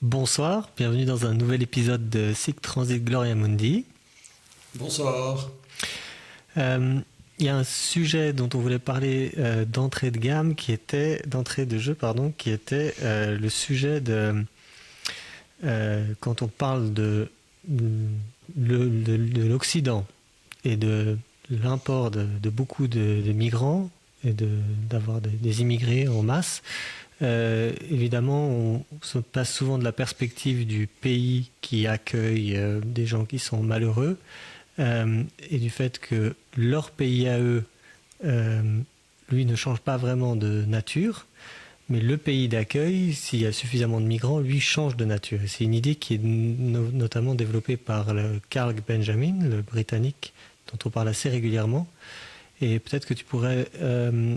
Bonsoir, bienvenue dans un nouvel épisode de Sic Transit Gloria Mundi. Bonsoir. Il y a un sujet dont on voulait parler d'entrée de gamme, d'entrée de jeu, qui était le sujet de quand on parle de l'Occident et de l'import de beaucoup de migrants et d'avoir des immigrés en masse. Évidemment, on se passe souvent de la perspective du pays qui accueille des gens qui sont malheureux et du fait que leur pays à eux, lui, ne change pas vraiment de nature, mais le pays d'accueil, s'il y a suffisamment de migrants, lui change de nature. Et c'est une idée qui est notamment développée par Carl Benjamin, le Britannique, dont on parle assez régulièrement. Et peut-être que tu pourrais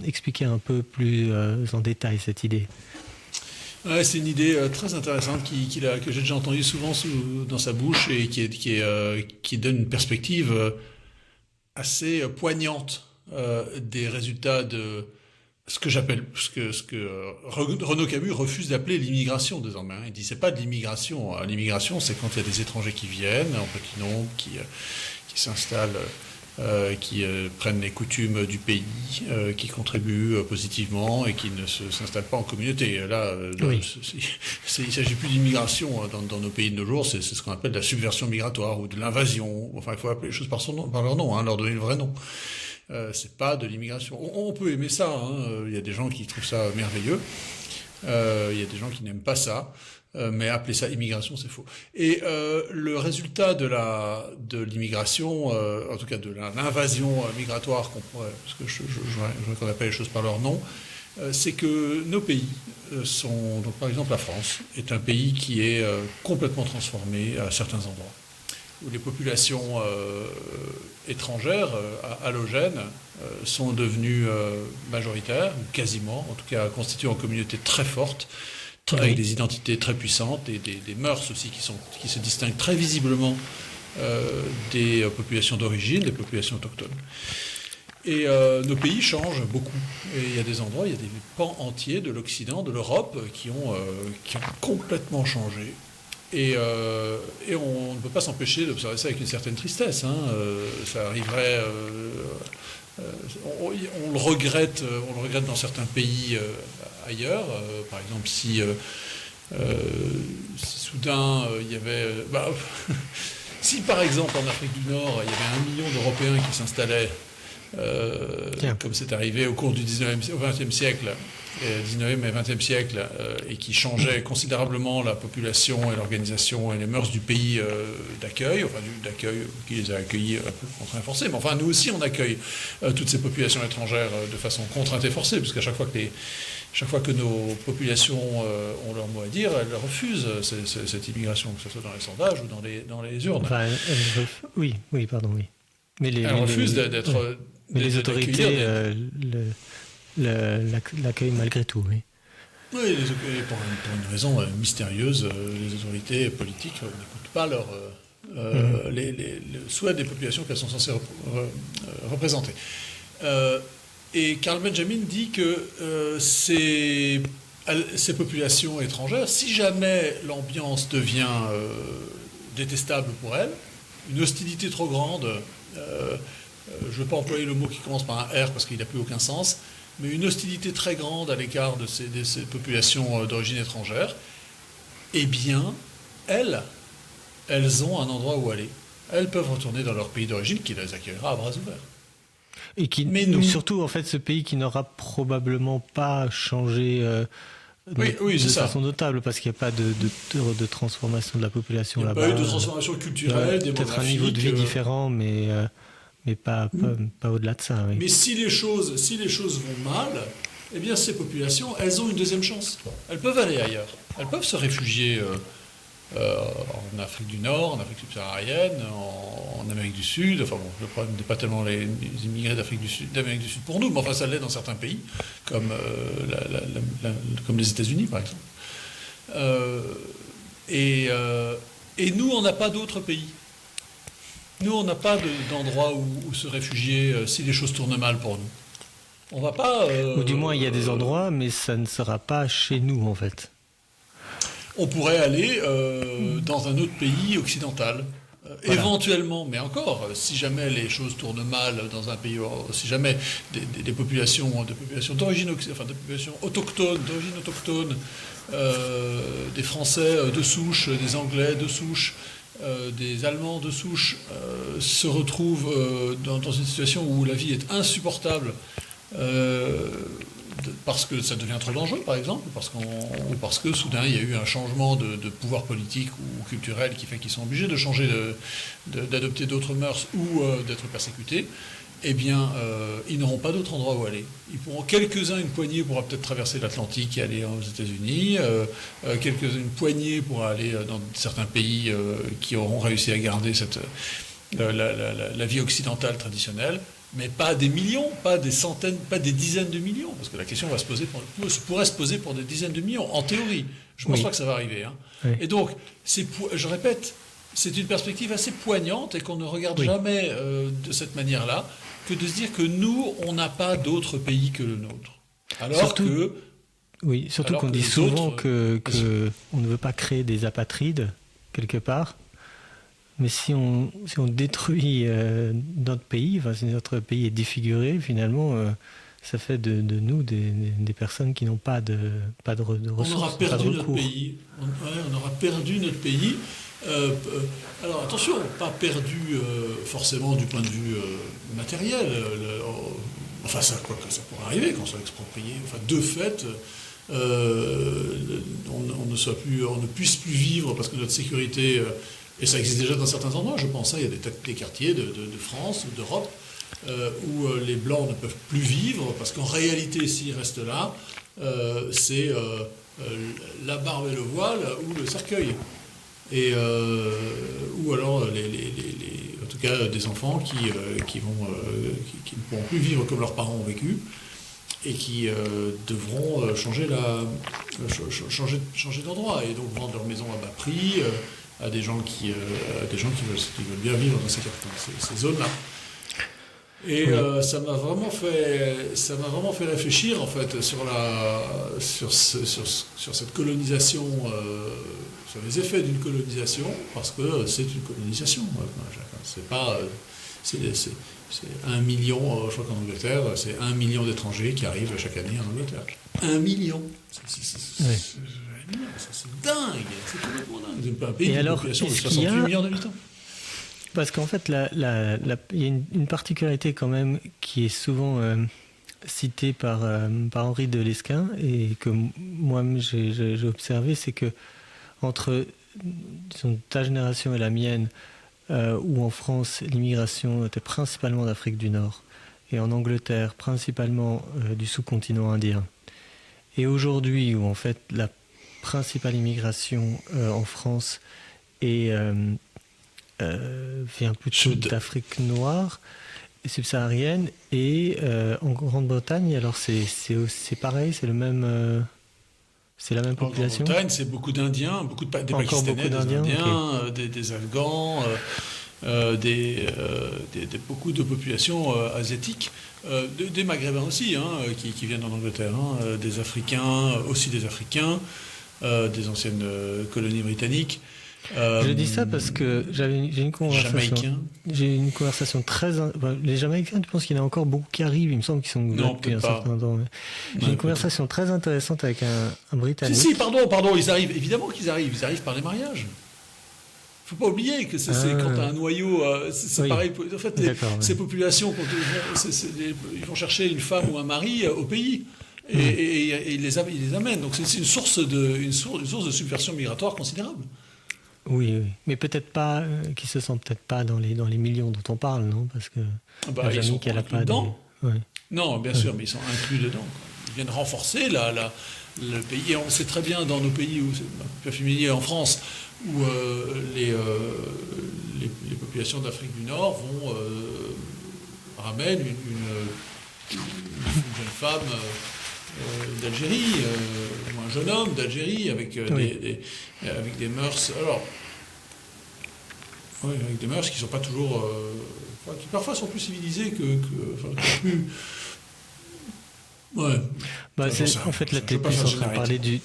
expliquer un peu plus en détail cette idée. Ouais, c'est une idée très intéressante que j'ai déjà entendue souvent dans sa bouche et qui donne une perspective assez poignante des résultats de ce que Renaud Camus refuse d'appeler l'immigration désormais. Il dit c'est pas de l'immigration. L'immigration, c'est quand il y a des étrangers qui viennent en petit nombre, qui s'installent. Qui prennent les coutumes du pays, qui contribuent positivement et qui ne s'installent pas en communauté. Là, oui. Il ne s'agit plus d'immigration dans nos pays de nos jours, c'est ce qu'on appelle de la subversion migratoire ou de l'invasion. Enfin, il faut appeler les choses par leur nom, leur donner le vrai nom. C'est pas de l'immigration. On peut aimer ça, il y a des gens qui trouvent ça merveilleux, il y a des gens qui n'aiment pas ça. Mais appeler ça immigration, c'est faux. Et le résultat de l'immigration, en tout cas de l'invasion migratoire, parce que je voudrais qu'on appelle les choses par leur nom, c'est que nos pays sont, donc par exemple la France, est un pays qui est complètement transformé à certains endroits, où les populations étrangères, allogènes, sont devenues majoritaires, ou quasiment, en tout cas constituées en communautés très fortes, avec des identités très puissantes et des mœurs aussi qui se distinguent très visiblement des populations d'origine, des populations autochtones. Et nos pays changent beaucoup. Et il y a des endroits, il y a des pans entiers de l'Occident, de l'Europe, qui ont complètement changé. Et on ne peut pas s'empêcher d'observer ça avec une certaine tristesse. Ça arriverait... on le regrette dans certains pays ailleurs. Par exemple, si soudain il y avait... si par exemple en Afrique du Nord, il y avait 1 million d'Européens qui s'installaient, comme c'est arrivé au cours du 20e siècle, 19e et 20e siècle, et qui changeait considérablement la population et l'organisation et les mœurs du pays d'accueil, qui les a accueillis un peu contraints et forcés, mais enfin nous aussi on accueille toutes ces populations étrangères de façon contrainte et forcée, parce qu'à chaque fois que nos populations ont leur mot à dire, elles refusent cette immigration, que ce soit dans les sondages ou dans les urnes. Enfin, oui. Mais elles refusent d'être... Mais les autorités l'accueillent malgré tout, oui. Oui, pour une raison mystérieuse, les autorités politiques n'écoutent pas le souhait des populations qu'elles sont censées représenter. Et Carl Benjamin dit que ces populations étrangères, si jamais l'ambiance devient détestable pour elles, une hostilité trop grande, je ne veux pas employer le mot qui commence par un R parce qu'il n'a plus aucun sens, mais une hostilité très grande à l'égard de ces populations d'origine étrangère, eh bien, elles ont un endroit où aller. Elles peuvent retourner dans leur pays d'origine qui les accueillera à bras ouverts. Et surtout, en fait, ce pays qui n'aura probablement pas changé de façon notable, parce qu'il n'y a pas de transformation de la population là-bas. Il n'y a pas eu de transformation culturelle, démographique. Peut-être un niveau de vie différent, mais pas au-delà de ça. Oui. Mais si les choses vont mal, eh bien ces populations, elles ont une deuxième chance. Elles peuvent aller ailleurs. Elles peuvent se réfugier en Afrique du Nord, en Afrique subsaharienne, en Amérique du Sud. Enfin bon, le problème n'est pas tellement les immigrés d'Amérique du Sud pour nous, mais enfin ça l'est dans certains pays, comme les États-Unis par exemple. Et nous, on n'a pas d'autres pays. Nous, on n'a pas d'endroit où se réfugier si les choses tournent mal pour nous. On va pas... Ou du moins, il y a des endroits, mais ça ne sera pas chez nous, en fait. on pourrait aller dans un autre pays occidental. Voilà. Éventuellement, mais encore, si jamais les choses tournent mal dans un pays, si jamais des populations d'origine, enfin des populations autochtones, d'origine autochtone, des Français de souche, des Anglais de souche, des Allemands de souche, se retrouvent dans une situation où la vie est insupportable, parce que ça devient trop dangereux, par exemple, ou parce que soudain il y a eu un changement de pouvoir politique ou culturel qui fait qu'ils sont obligés de changer, d'adopter d'autres mœurs ou d'être persécutés, eh bien, ils n'auront pas d'autre endroit où aller. Ils pourront, quelques-uns, une poignée pourra peut-être traverser l'Atlantique et aller aux États-Unis, une poignée pourra aller dans certains pays qui auront réussi à garder la vie occidentale traditionnelle. Mais pas des millions, pas des centaines, pas des dizaines de millions, parce que la question pourrait se poser pour des dizaines de millions, en théorie. Je ne pense pas que ça va arriver. Hein. Oui. Et donc, je répète, c'est une perspective assez poignante et qu'on ne regarde jamais de cette manière-là, que de se dire que nous, on n'a pas d'autre pays que le nôtre. Surtout qu'on dit souvent qu'on ne veut pas créer des apatrides, quelque part. Mais si on détruit notre pays, enfin, si notre pays est défiguré, finalement, ça fait de nous des personnes qui n'ont pas de ressources. On aura perdu notre pays. On aura perdu notre pays. Alors attention, pas perdu forcément du point de vue matériel. Enfin, ça pourrait arriver qu'on soit exproprié. Enfin, de fait, on ne puisse plus vivre parce que notre sécurité... et ça existe déjà dans certains endroits, je pense. Il y a des quartiers de France, d'Europe, où les Blancs ne peuvent plus vivre, parce qu'en réalité, s'ils restent là, c'est la barbe et le voile ou le cercueil. Ou alors, en tout cas, des enfants qui ne pourront plus vivre comme leurs parents ont vécu, et qui devront changer d'endroit, et donc vendre leur maison à bas prix, à des gens qui veulent bien vivre dans ces zones-là. Et ça m'a vraiment fait réfléchir en fait sur cette colonisation, sur les effets d'une colonisation, parce que c'est une colonisation. C'est 1 million, je crois qu'en Angleterre, c'est 1 million d'étrangers qui arrivent chaque année en Angleterre. 1 million. C'est dingue, c'est complètement dingue. Vous n'êtes pas un pays d'une population de 68 millions d'habitants. Parce qu'en fait, il y a une particularité quand même qui est souvent citée par Henri de Lesquen et que moi-même j'ai observé, c'est que entre ta génération et la mienne, où en France l'immigration était principalement d'Afrique du Nord et en Angleterre principalement du sous-continent indien, et aujourd'hui où en fait la principale immigration en France vient plutôt d'Afrique noire et subsaharienne, et en Grande-Bretagne, alors c'est pareil, c'est la même population. En Grande-Bretagne, c'est beaucoup d'Indiens, des Pakistanais, des Indiens, okay. des Afghans, beaucoup de populations asiatiques, des Maghrébins aussi, qui viennent en Angleterre, des Africains, aussi des Africains, des anciennes colonies britanniques. Je dis ça parce que j'ai une conversation. Jamaïcains. J'ai une conversation très. Les Jamaïcains, tu penses qu'il y en a encore beaucoup qui arrivent? Il me semble qu'ils sont depuis un certain temps. J'ai une conversation très intéressante avec un Britannique. Si, pardon, ils arrivent. Évidemment qu'ils arrivent. Ils arrivent par les mariages. Il ne faut pas oublier que c'est quand tu as un noyau, c'est pareil. En fait, ces populations, ils vont chercher une femme ou un mari au pays. Et ils les amènent. Donc c'est une source de subversion migratoire considérable. Oui, mais peut-être pas, qui se sent peut-être pas dans les millions dont on parle, non? Parce que ils sont inclus dedans. Non, bien sûr, mais ils sont inclus dedans. Ils viennent renforcer le pays. Et on sait très bien dans nos pays, où c'est plus familier en France, où les populations d'Afrique du Nord ramènent une jeune femme d'Algérie, ou un jeune homme d'Algérie avec des mœurs. Alors, avec des mœurs qui ne sont pas toujours, qui parfois sont plus civilisées Ouais. Bah, en fait, là, tu es plus en train de parler du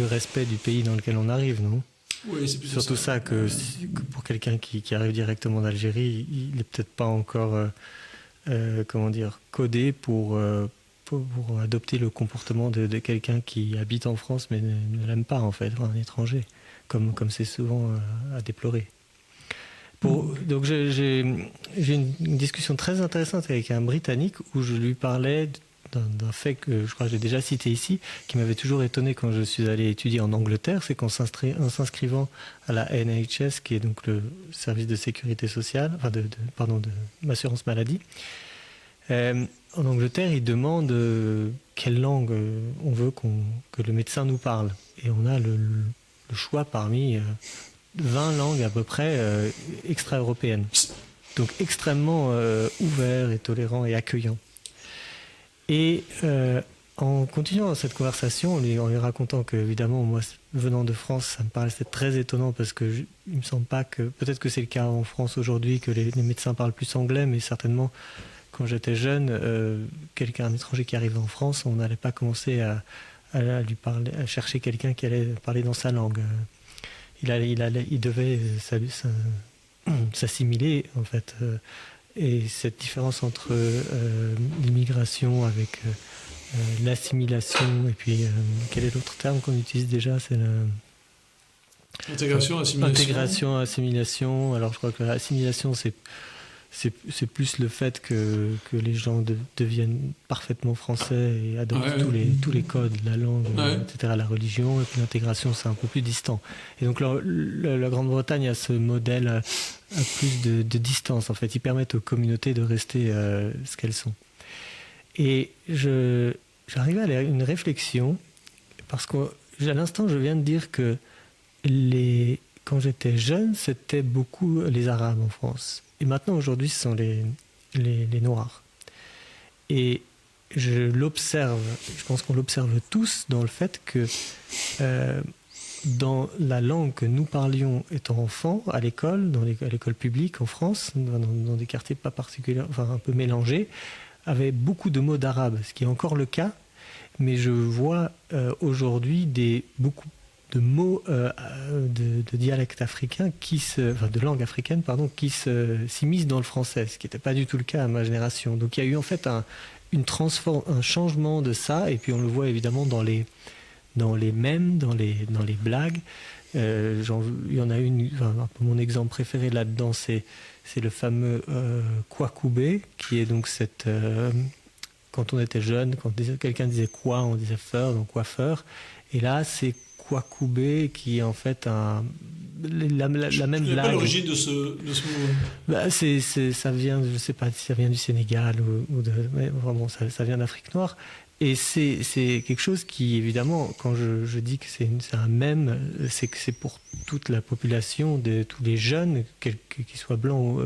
respect du pays dans lequel on arrive, non? Oui, c'est plus surtout ça que pour quelqu'un qui arrive directement d'Algérie, il n'est peut-être pas encore comment dire, codé pour adopter le comportement de quelqu'un qui habite en France mais ne l'aime pas en fait, un étranger, comme c'est souvent à déplorer. Donc j'ai une discussion très intéressante avec un Britannique où je lui parlais d'un fait que je crois que j'ai déjà cité ici, qui m'avait toujours étonné quand je suis allé étudier en Angleterre, c'est qu'en s'inscrivant à la NHS, qui est donc le service de sécurité sociale, enfin de l'assurance maladie, en Angleterre, ils demandent quelle langue on veut que le médecin nous parle. Et on a le choix parmi 20 langues à peu près extra-européennes. Donc extrêmement ouvert et tolérant et accueillant. Et en continuant cette conversation, en lui racontant que, évidemment, moi, venant de France, ça me paraissait très étonnant parce que il me semble pas que, peut-être que c'est le cas en France aujourd'hui, que les médecins parlent plus anglais, mais certainement, quand j'étais jeune, un étranger qui arrivait en France, on n'allait pas commencer à lui parler, à chercher quelqu'un qui allait parler dans sa langue. Il devait s'assimiler, en fait. Et cette différence entre l'immigration avec l'assimilation, et puis quel est l'autre terme qu'on utilise déjà? C'est intégration, assimilation. Intégration, assimilation. Alors je crois que l'assimilation, c'est plus le fait que les gens deviennent parfaitement français et adoptent tous les codes, la langue, etc., la religion. Et puis l'intégration, c'est un peu plus distant. Et donc la Grande-Bretagne a ce modèle à plus de distance. En fait, ils permettent aux communautés de rester ce qu'elles sont. Et j'arrivais à une réflexion, parce qu'à l'instant, je viens de dire que quand j'étais jeune, c'était beaucoup les Arabes en France. Et maintenant, aujourd'hui, ce sont les Noirs. Et je l'observe, je pense qu'on l'observe tous, dans le fait que dans la langue que nous parlions étant enfants, à l'école, à l'école publique en France, dans des quartiers pas particuliers, enfin un peu mélangés, avait beaucoup de mots d'arabe, ce qui est encore le cas, mais je vois aujourd'hui beaucoup de mots de dialecte africain de langue africaine, pardon, qui s'immiscent dans le français, ce qui n'était pas du tout le cas à ma génération. Donc il y a eu en fait un changement de ça, et puis on le voit évidemment dans les mèmes, dans les blagues. Il y en a une, mon exemple préféré là-dedans, c'est le fameux Kwakubé, qui est donc quand on était jeune, quand quelqu'un disait quoi, on disait feur, donc coiffeur. Et là, c'est Kwakubé, qui est en fait la même blague. Je ne connais pas l'origine de ce mot. Ça vient, je ne sais pas si ça vient du Sénégal mais vraiment, ça vient d'Afrique noire. Et c'est quelque chose qui, évidemment, quand je dis que c'est un mème, c'est que c'est pour toute la population, tous les jeunes, qu'ils soient blancs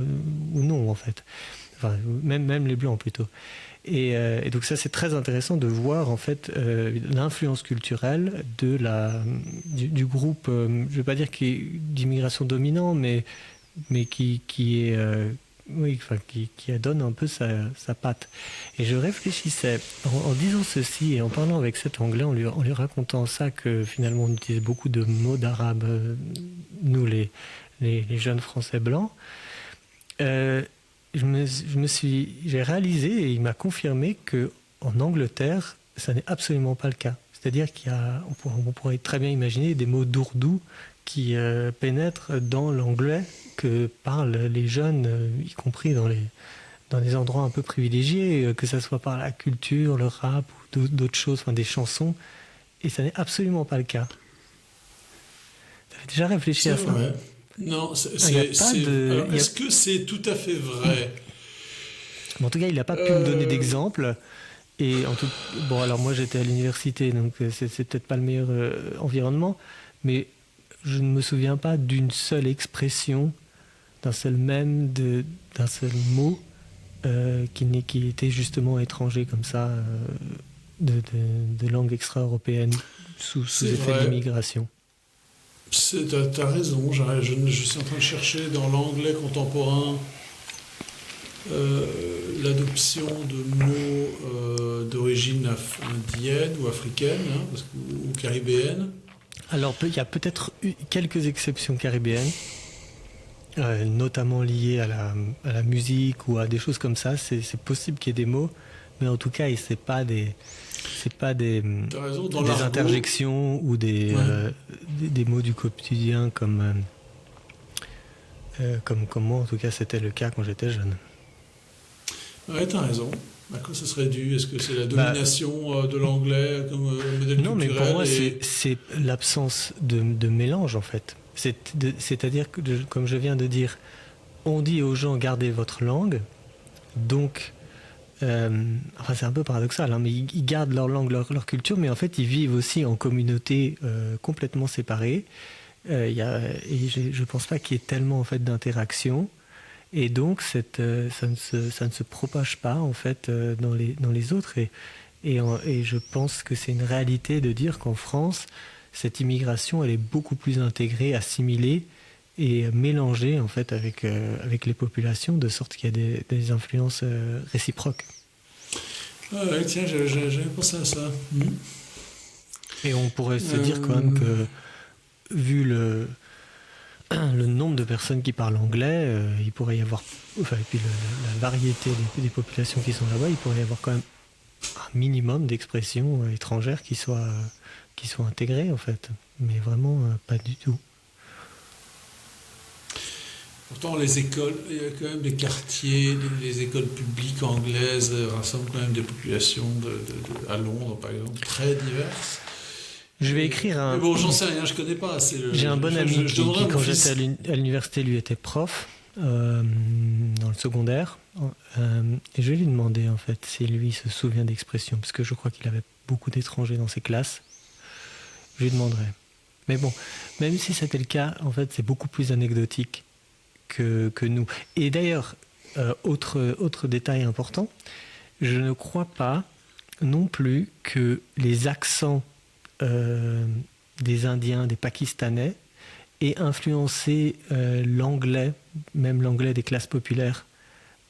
ou non, en fait. Enfin, même les blancs, plutôt. Et donc ça, c'est très intéressant de voir, en fait, l'influence culturelle du groupe, je ne vais pas dire d'immigration dominant, mais qui est... qui donne un peu sa patte. Et je réfléchissais, en disant ceci et en parlant avec cet Anglais, en lui racontant ça, que finalement on utilise beaucoup de mots d'arabe, nous les jeunes Français blancs, j'ai réalisé, et il m'a confirmé qu'en Angleterre, ça n'est absolument pas le cas. C'est-à-dire on pourrait très bien imaginer des mots d'ourdou qui pénètrent dans l'anglais que parlent les jeunes, y compris dans des endroits un peu privilégiés, que ce soit par la culture, le rap ou d'autres choses, enfin des chansons, et ça n'est absolument pas le cas. Tu avais déjà réfléchi à ça? Vrai. Non, est-ce que c'est tout à fait vrai? En tout cas, il n'a pas pu me donner d'exemple. Et alors moi j'étais à l'université, donc c'est peut-être pas le meilleur environnement, mais je ne me souviens pas d'une seule expression, d'un seul mème, d'un seul mot qui était justement étranger comme ça, de langue extra-européenne sous effet de l'immigration. T'as raison, je suis en train de chercher dans l'anglais contemporain. l'adoption de mots d'origine indienne ou africaine, ou caribéenne. Alors, il y a peut-être quelques exceptions caribéennes, notamment liées à la musique ou à des choses comme ça. C'est possible qu'il y ait des mots, mais en tout cas, c'est pas des raison, dans des l'argot, interjections ou des mots du quotidien comme moi. En tout cas, c'était le cas quand j'étais jeune. Ouais, t'as raison. À quoi ça serait dû? Est-ce que c'est la domination de l'anglais comme modèle culturel? Non, mais pour moi, c'est l'absence de mélange, en fait. C'est-à-dire que, comme je viens de dire, on dit aux gens, gardez votre langue, donc... enfin, c'est un peu paradoxal, hein, mais ils gardent leur langue, leur culture, mais en fait, ils vivent aussi en communautés complètement séparées. Et je ne pense pas qu'il y ait tellement en fait, d'interaction. Et donc, ça ne se propage pas en fait, dans les autres. Et je pense que c'est une réalité de dire qu'en France, cette immigration, elle est beaucoup plus intégrée, assimilée et mélangée en fait, avec les populations, de sorte qu'il y a des influences réciproques. Ah ouais, tiens, j'avais pensé à ça. Et on pourrait se dire quand même que, vu le nombre de personnes qui parlent anglais, il pourrait y avoir, enfin, et puis la variété des populations qui sont là-bas, il pourrait y avoir quand même un minimum d'expressions étrangères qui soient intégrées en fait, mais vraiment pas du tout. Pourtant, les écoles, il y a quand même des quartiers, les écoles publiques anglaises rassemblent quand même des populations à Londres, par exemple, très diverses. Je vais écrire un... Mais bon, j'en sais rien, je connais pas. J'ai un bon ami qui quand j'étais à l'université, lui était prof dans le secondaire. Et je vais lui demander, en fait, si lui se souvient d'expressions, parce que je crois qu'il avait beaucoup d'étrangers dans ses classes. Je lui demanderai. Mais bon, même si c'était le cas, en fait, c'est beaucoup plus anecdotique que nous. Et d'ailleurs, autre détail important, je ne crois pas non plus que les accents des Indiens, des Pakistanais, aient influencé l'anglais, même l'anglais des classes populaires,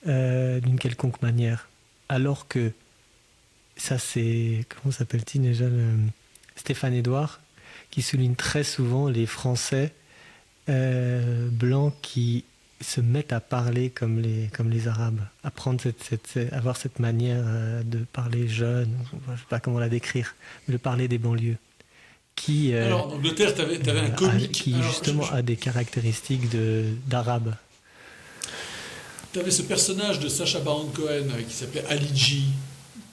d'une quelconque manière. Alors que, ça c'est, comment s'appelle-t-il déjà, Stéphane Edouard, qui souligne très souvent les Français blancs qui se mettent à parler comme les Arabes, avoir cette manière de parler jeune, je ne sais pas comment la décrire, mais de parler des banlieues. Alors, en Angleterre, tu avais un comique qui justement a des caractéristiques d'arabe. Tu avais ce personnage de Sacha Baron Cohen qui s'appelait Ali G,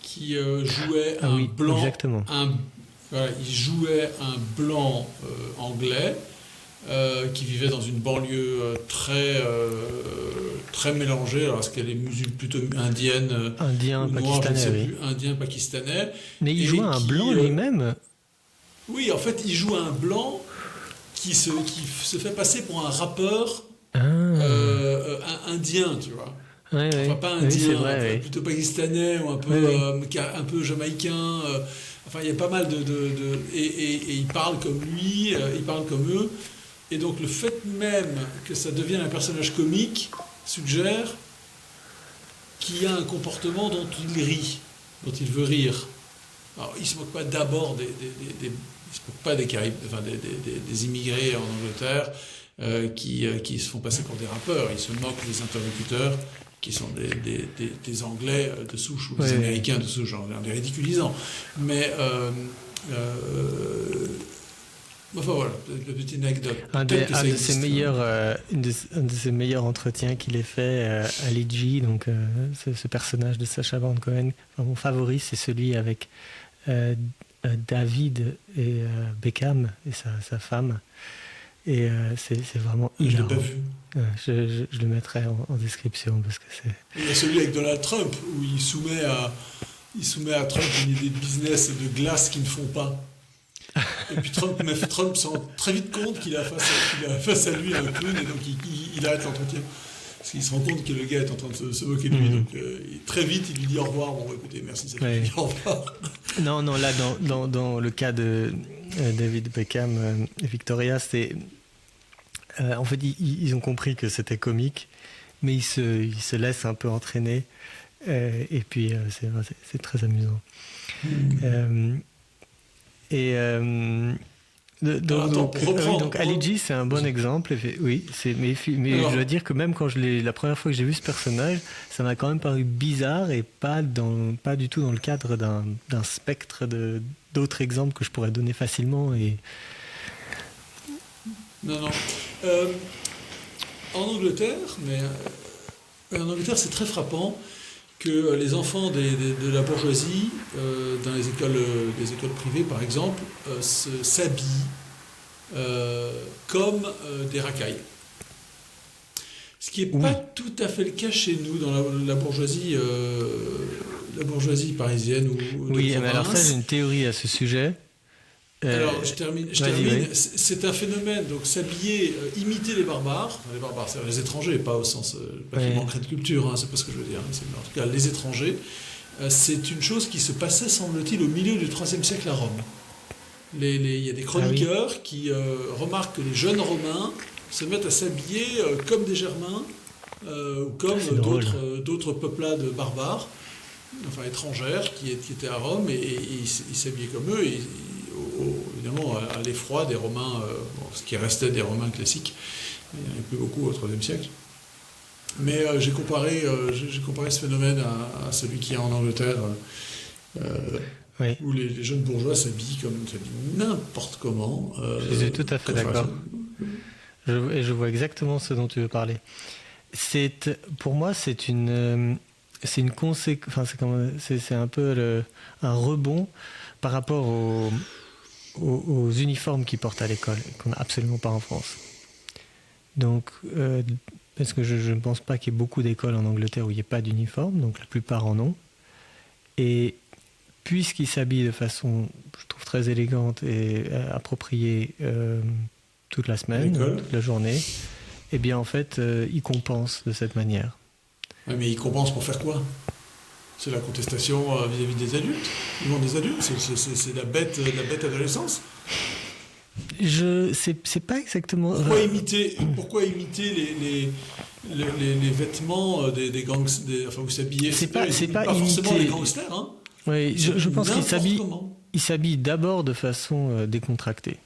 qui jouait blanc. Exactement. Il jouait un blanc anglais. Qui vivait dans une banlieue très mélangée. Alors, est-ce qu'elle est plutôt indienne, indien, noire, pakistanais, oui. Indien, pakistanais. Mais il jouait un blanc lui-même. Oui, en fait, il joue un blanc qui se fait passer pour un rappeur indien, tu vois. Enfin, pas indien, oui, vrai, plutôt pakistanais ou un peu jamaïcain. Enfin, il y a pas mal et il parle comme lui, il parle comme eux. Et donc le fait même que ça devienne un personnage comique suggère qu'il y a un comportement dont il rit, dont il veut rire. Alors il ne se moque pas d'abord il se moque pas des Caraïbes, enfin des immigrés en Angleterre qui se font passer pour des rappeurs. Il se moque des interlocuteurs qui sont des Anglais de souche ou des Américains de souche, en les ridiculisant. Mais enfin voilà, la petite anecdote. Un de ses meilleurs entretiens qu'il ait fait à Ali G, donc ce personnage de Sacha Baron Cohen. Enfin, mon favori, c'est celui avec David et Beckham et sa femme. Et c'est vraiment hilarant. Je l'ai pas vu. Je le mettrai en description parce que c'est... Il y a celui avec Donald Trump où il soumet à Trump une idée de business et de glace qu'ils ne font pas. Et puis Trump se rend très vite compte qu'il a face à lui un clown et donc il arrête l'entretien. Parce qu'il se rend compte que le gars est en train de se moquer de lui. Donc très vite il lui dit au revoir. Bon écoutez, merci, ça fait au revoir. Non, là dans le cas de David Beckham et Victoria, c'est... en fait, ils ont compris que c'était comique, mais ils se laissent un peu entraîner. Et puis, c'est très amusant. Donc Ali G, c'est un bon exemple. Oui, mais alors, je dois dire que même quand la première fois que j'ai vu ce personnage, ça m'a quand même paru bizarre et pas du tout dans le cadre d'un spectre d'autres exemples que je pourrais donner facilement. Non. En Angleterre, en Angleterre, c'est très frappant que les enfants de la bourgeoisie, dans les écoles privées par exemple, s'habillent comme des racailles. Ce qui n'est pas tout à fait le cas chez nous, dans la bourgeoisie parisienne ou de oui, province. Mais alors ça, j'ai une théorie à ce sujet. Alors, je termine. Oui. C'est un phénomène, donc s'habiller, imiter les barbares, c'est les étrangers, pas au sens, pas qu'ils manqueraient de culture, hein, c'est pas ce que je veux dire, hein, en tout cas les étrangers, c'est une chose qui se passait, semble-t-il, au milieu du IIIe siècle à Rome. Il y a des chroniqueurs qui remarquent que les jeunes Romains se mettent à s'habiller comme des Germains, ou comme d'autres peuplades barbares, enfin étrangères, qui étaient à Rome, et ils s'habillaient comme eux, évidemment à l'effroi des Romains, ce qui restait des Romains classiques. Il n'y en avait plus beaucoup au IIIe siècle. Mais j'ai comparé ce phénomène à celui qui est en Angleterre, où les jeunes bourgeois s'habillent n'importe comment. Je suis tout à fait d'accord. Je vois exactement ce dont tu veux parler. Pour moi, c'est une conséquence. C'est un peu un rebond par rapport aux uniformes qu'ils portent à l'école, qu'on n'a absolument pas en France. Donc, parce que je ne pense pas qu'il y ait beaucoup d'écoles en Angleterre où il n'y ait pas d'uniforme, donc la plupart en ont. Et puisqu'ils s'habillent de façon, je trouve, très élégante et appropriée toute la semaine, toute la journée, eh bien, en fait, ils compensent de cette manière. Oui, mais ils compensent pour faire quoi ? C'est la contestation vis-à-vis des adultes. Ils vont des adultes, c'est la bête adolescence. C'est pas exactement. Pourquoi imiter les vêtements des gangsters, enfin vous s'habillez. C'est pas forcément les gangsters, hein. Oui, je pense qu'ils s'habillent d'abord de façon décontractée,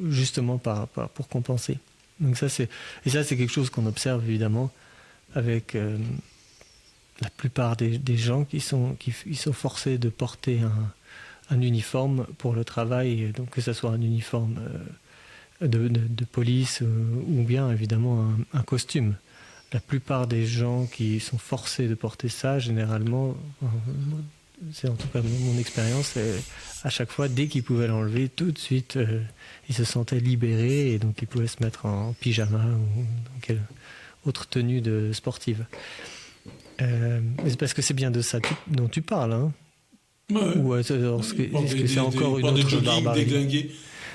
justement pour compenser. Donc ça c'est quelque chose qu'on observe évidemment avec la plupart des gens qui sont forcés de porter un uniforme pour le travail, donc que ce soit un uniforme de police ou bien évidemment un costume. La plupart des gens qui sont forcés de porter ça, généralement, c'est en tout cas mon expérience, à chaque fois, dès qu'ils pouvaient l'enlever, tout de suite, ils se sentaient libérés et donc ils pouvaient se mettre en pyjama ou dans quelle autre tenue sportive. Mais c'est parce que c'est bien de ça dont tu parles, hein. Ouais. Ou est-ce que c'est encore une autre barbarie? Déglingués.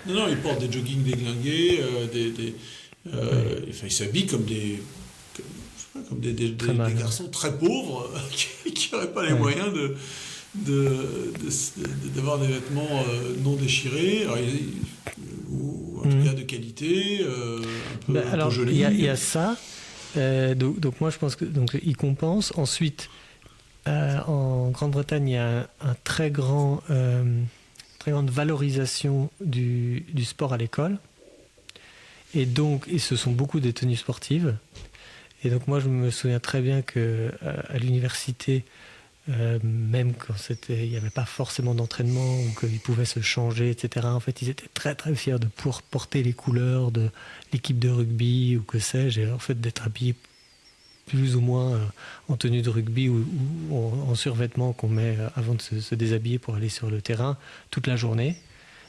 Non, ils portent des joggings déglingués, ils s'habillent comme des garçons très pauvres qui n'auraient pas les moyens d'avoir des vêtements non déchirés, ou en tout cas de qualité, un peu jolis. Il y a ça. Donc moi je pense que ils compensent. Ensuite, en Grande-Bretagne, il y a une très grande valorisation du sport à l'école. Et ce sont beaucoup des tenues sportives. Et donc moi je me souviens très bien qu'à l'université, même quand il n'y avait pas forcément d'entraînement ou qu'ils pouvaient se changer, etc. En fait, ils étaient très très fiers de pouvoir porter les couleurs de l'équipe de rugby ou que sais-je, et en fait d'être habillés plus ou moins en tenue de rugby ou en survêtement qu'on met avant de se déshabiller pour aller sur le terrain toute la journée.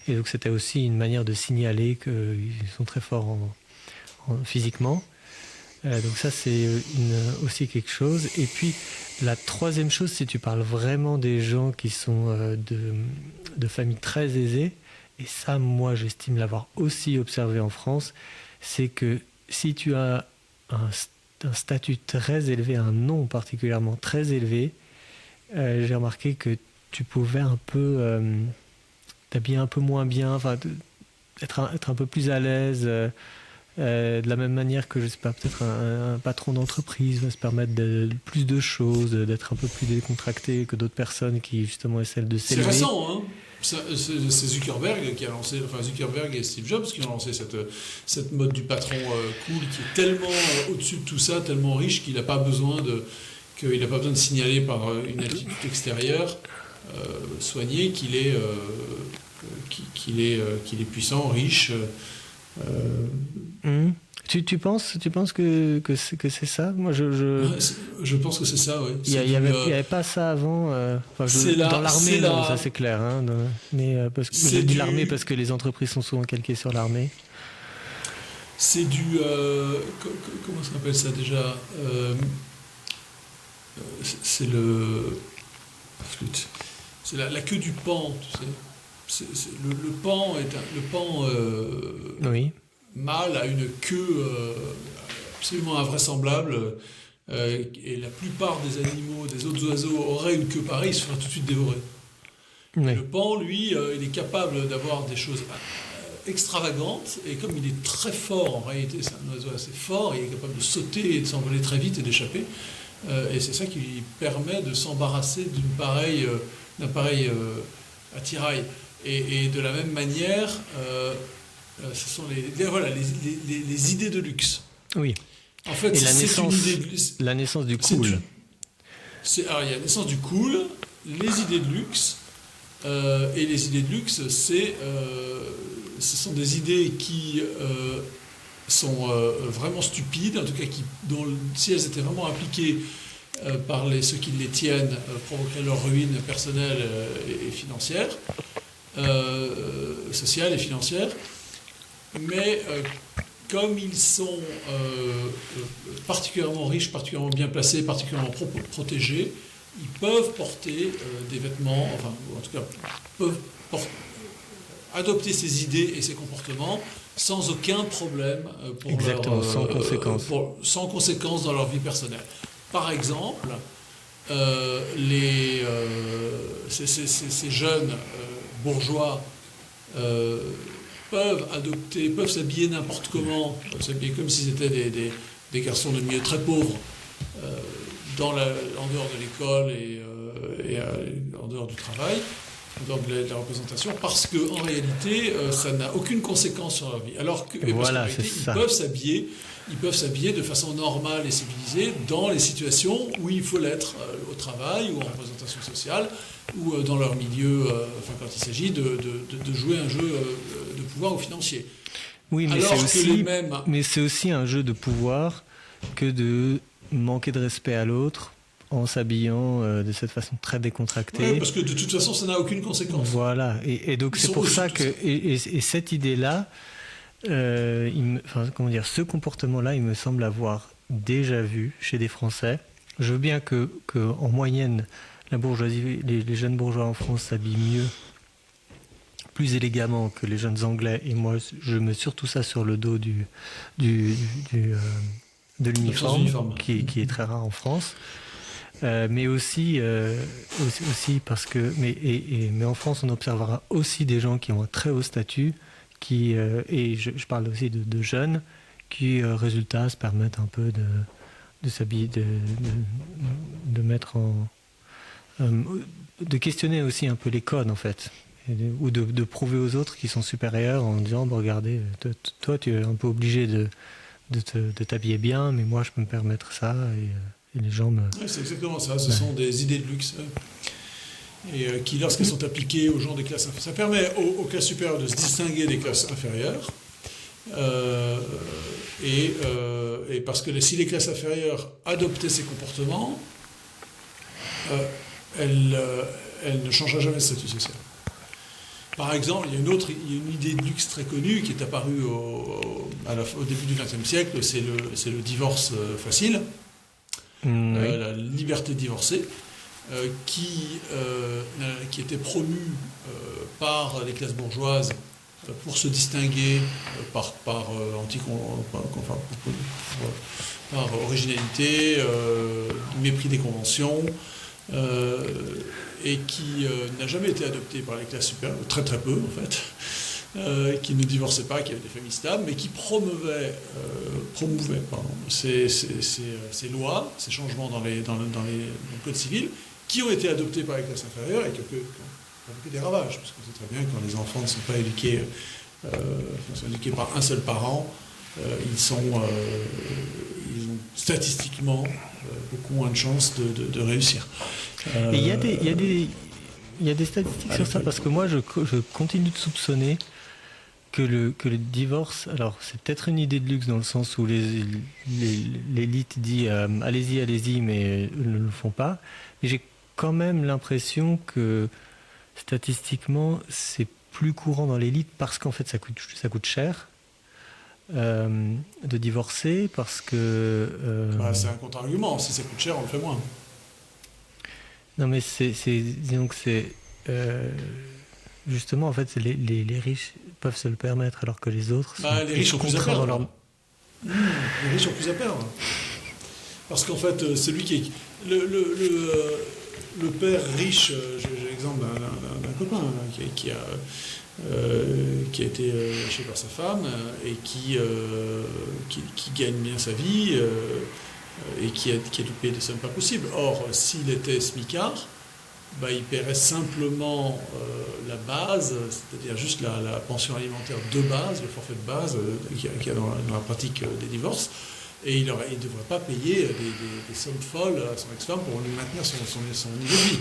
Et donc c'était aussi une manière de signaler qu'ils sont très forts physiquement. Donc ça c'est aussi quelque chose. Et puis la troisième chose, si tu parles vraiment des gens qui sont de familles très aisées, et ça moi j'estime l'avoir aussi observé en France, c'est que si tu as un statut très élevé, un nom particulièrement très élevé, j'ai remarqué que tu pouvais un peu t'habiller un peu moins bien, enfin être un peu plus à l'aise, De la même manière que, je sais pas, peut-être un patron d'entreprise va se permettre de plus de choses, d'être un peu plus décontracté que d'autres personnes qui justement essaient de C'est s'élever. récent, hein. C'est Zuckerberg qui a lancé, enfin Zuckerberg et Steve Jobs qui ont lancé cette mode du patron cool qui est tellement au-dessus de tout ça, tellement riche qu'il n'a pas besoin de signaler par une attitude extérieure soignée qu'il est puissant, riche. Tu penses que c'est ça? Moi, je pense que c'est ça, oui. Il n'y avait pas ça avant. Dans l'armée, non, ça c'est clair. Hein, mais parce que j'ai dit l'armée parce que les entreprises sont souvent calquées sur l'armée. C'est du... comment ça s'appelle ça déjà c'est le... Flûte. C'est la queue du paon, tu sais. Le paon est le paon oui. mâle a une queue absolument invraisemblable et la plupart des animaux, des autres oiseaux auraient une queue pareille, ils se feraient tout de suite dévorer. Oui. Le paon, lui, il est capable d'avoir des choses extravagantes et comme il est très fort, en réalité c'est un oiseau assez fort, il est capable de sauter et de s'envoler très vite et d'échapper. Et c'est ça qui lui permet de s'embarrasser d'un pareil attirail. Et de la même manière, ce sont les idées de luxe. Oui. En fait, et la naissance du cool. Alors, il y a la naissance du cool, les idées de luxe, et les idées de luxe, ce sont des idées qui sont vraiment stupides, en tout cas dont, si elles étaient vraiment appliquées par ceux qui les tiennent, provoqueraient leur ruine personnelle et financière, sociale et financière. Mais comme ils sont particulièrement riches, particulièrement bien placés, particulièrement protégés, ils peuvent porter des vêtements, enfin, en tout cas, peuvent adopter ces idées et ces comportements sans aucun problème sans conséquence. Sans conséquence dans leur vie personnelle. Par exemple, ces jeunes bourgeois peuvent s'habiller n'importe comment, s'habiller comme s'ils étaient des garçons de milieu très pauvres, en dehors de l'école et en dehors du travail, en dehors de la représentation, parce qu'en réalité, ça n'a aucune conséquence sur leur vie. Alors que voilà, ils peuvent s'habiller de façon normale et civilisée dans les situations où il faut l'être, au travail ou en représentation sociale, ou dans leur milieu, quand il s'agit de jouer un jeu de pouvoir ou financier. Oui, mais c'est aussi un jeu de pouvoir que de manquer de respect à l'autre en s'habillant de cette façon très décontractée. Oui, parce que de toute façon, ça n'a aucune conséquence. Voilà, et donc c'est pour ça que... Et cette idée-là, ce comportement-là, il me semble avoir déjà vu chez des Français. Je veux bien que en moyenne, la bourgeoisie, les jeunes bourgeois en France s'habillent mieux, plus élégamment que les jeunes Anglais. Et moi, je mets surtout ça sur le dos de l'uniforme, qui est très rare en France. Mais aussi parce que... Mais en France, on observera aussi des gens qui ont un très haut statut, et je parle aussi de jeunes, qui, résultat, se permettent un peu de s'habiller, de mettre en... de questionner aussi un peu les codes, en fait, ou de prouver aux autres qu'ils sont supérieurs en disant, regardez, toi, tu es un peu obligé de t'habiller bien, mais moi, je peux me permettre ça, et les gens me... Oui, c'est exactement ça, ce sont des idées de luxe. Et qui, lorsqu'elles sont appliquées aux gens des classes inférieures, ça permet aux classes supérieures de se distinguer des classes inférieures. Et parce que si les classes inférieures adoptaient ces comportements, elles ne changeraient jamais de statut social. Par exemple, il y a une idée de luxe très connue qui est apparue au début du XXe siècle, c'est le divorce facile, la liberté de divorcer. Qui était promu par les classes bourgeoises pour se distinguer par originalité, mépris des conventions, et qui n'a jamais été adopté par les classes supérieures, très très peu en fait, qui ne divorçaient pas, qui avaient des familles stables, mais qui promouvaient ces lois, ces changements dans le code civil, qui ont été adoptés par les classes inférieures et qui ont fait des ravages. Parce qu'on sait très bien que quand les enfants ne sont pas éduqués, sont éduqués par un seul parent, ils ont statistiquement beaucoup moins de chances de réussir. Et il y a des statistiques sur ça, parce que moi je continue de soupçonner que le divorce, alors c'est peut-être une idée de luxe dans le sens où l'élite dit allez-y, mais eux ne le font pas. Mais j'ai quand même l'impression que statistiquement c'est plus courant dans l'élite parce qu'en fait ça coûte cher de divorcer, parce que... c'est un contre-argument, si ça coûte cher on le fait moins. Non mais disons que c'est... justement, en fait, les riches peuvent se le permettre, alors que les autres sont les riches ont plus à perdre. dans leur... Les riches ont plus à perdre. Parce qu'en fait, celui qui est... Le père riche, j'ai l'exemple d'un copain qui a été lâché par sa femme et qui gagne bien sa vie et qui a dû payer des sommes pas possibles. Or, s'il était smicard, il paierait simplement la base, c'est-à-dire juste la pension alimentaire de base, le forfait de base qu'il y a dans la pratique des divorces, et il ne devrait pas payer des sommes folles à son ex-femme pour lui maintenir son niveau de vie.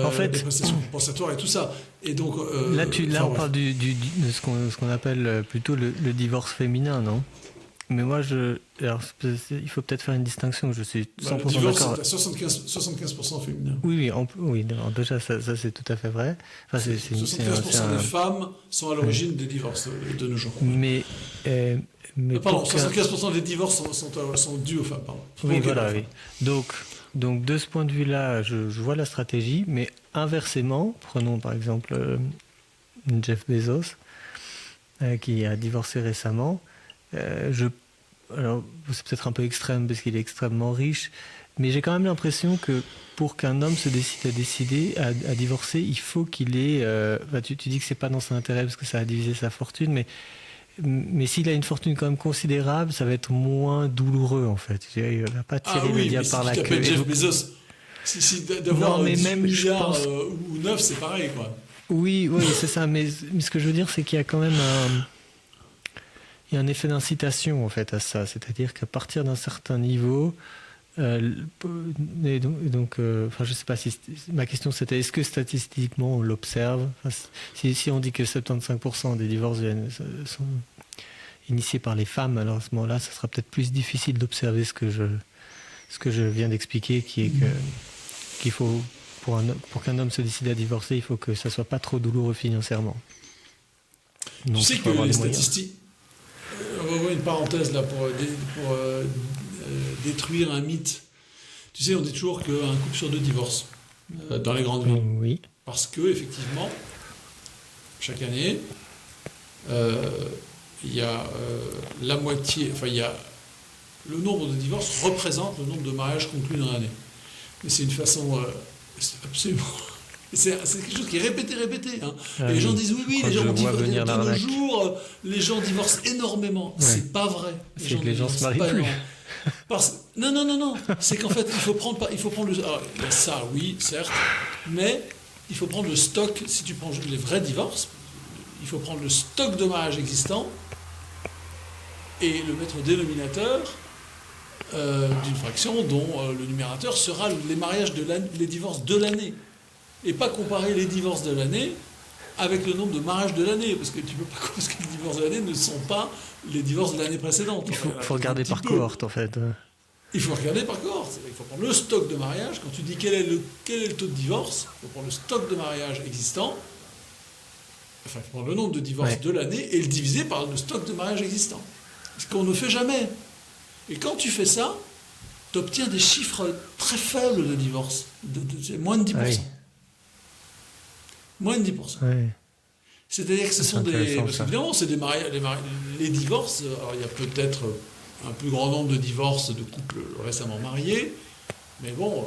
En fait, des prestations compensatoires et tout ça. Et donc, là on parle de ce qu'on appelle plutôt le divorce féminin, non ? Mais moi, il faut peut-être faire une distinction. Je suis 100% le divorce d'accord. C'est à 75% féminin. Oui, déjà, ça c'est tout à fait vrai. Enfin, 75% des femmes sont à l'origine des divorces de nos jours. Mais 75% des divorces sont dus aux femmes. Pardon. Oui, voilà. Oui. Donc, de ce point de vue-là, je vois la stratégie. Mais inversement, prenons par exemple Jeff Bezos, qui a divorcé récemment. Alors, c'est peut-être un peu extrême parce qu'il est extrêmement riche, mais j'ai quand même l'impression que pour qu'un homme se décide à divorcer, il faut qu'il ait... tu dis que c'est pas dans son intérêt parce que ça a divisé sa fortune, mais s'il a une fortune quand même considérable, ça va être moins douloureux en fait. Il va pas tirer le diable par la queue. Jeff Bezos, d'avoir 18 milliards ou 9, c'est pareil, quoi. Oui, c'est ça, mais ce que je veux dire, c'est qu'il y a quand même il y a un effet d'incitation en fait à ça, c'est-à-dire qu'à partir d'un certain niveau, je sais pas si ma question c'était est-ce que statistiquement on l'observe, si on dit que 75% des divorces sont initiés par les femmes, alors à ce moment-là, ça sera peut-être plus difficile d'observer ce que je viens d'expliquer, qui est qu'il faut pour qu'un homme se décide à divorcer, il faut que ça soit pas trop douloureux financièrement. Donc, tu sais que les statistiques... On va voir une parenthèse là pour détruire un mythe. Tu sais, on dit toujours qu'un couple sur deux divorce dans les grandes villes. Oui. Parce que effectivement, chaque année, il y a la moitié, il y a le nombre de divorces représente le nombre de mariages conclus dans l'année. Mais c'est une façon, c'est absolument. C'est quelque chose qui est répété. Hein. Et les gens disent oui, les gens divorcent. De nos jours, les gens divorcent énormément. Ouais. C'est pas vrai. C'est que les gens se marient plus. Non. C'est qu'en fait, il faut prendre le. Alors, il y a ça, oui, certes, mais il faut prendre le stock. Si tu prends les vrais divorces, il faut prendre le stock de mariages existants et le mettre au dénominateur d'une fraction dont le numérateur sera les divorces de l'année. Et pas comparer les divorces de l'année avec le nombre de mariages de l'année, parce que tu peux pas, parce que les divorces de l'année ne sont pas les divorces de l'année précédente. Il faut regarder par cohorte, en fait. Il faut regarder par cohorte. Il faut prendre le stock de mariage. Quand tu dis quel est le taux de divorce, il faut prendre le stock de mariage existant, il faut prendre le nombre de divorces de l'année et le diviser par le stock de mariage existant. Ce qu'on ne fait jamais. Et quand tu fais ça, tu obtiens des chiffres très faibles de divorce, moins de 10%. Oui. Moins de 10%. Oui. C'est-à-dire que ce sont des... Parce qu'évidemment, c'est des mariages... Les divorces, alors il y a peut-être un plus grand nombre de divorces de couples récemment mariés, mais bon,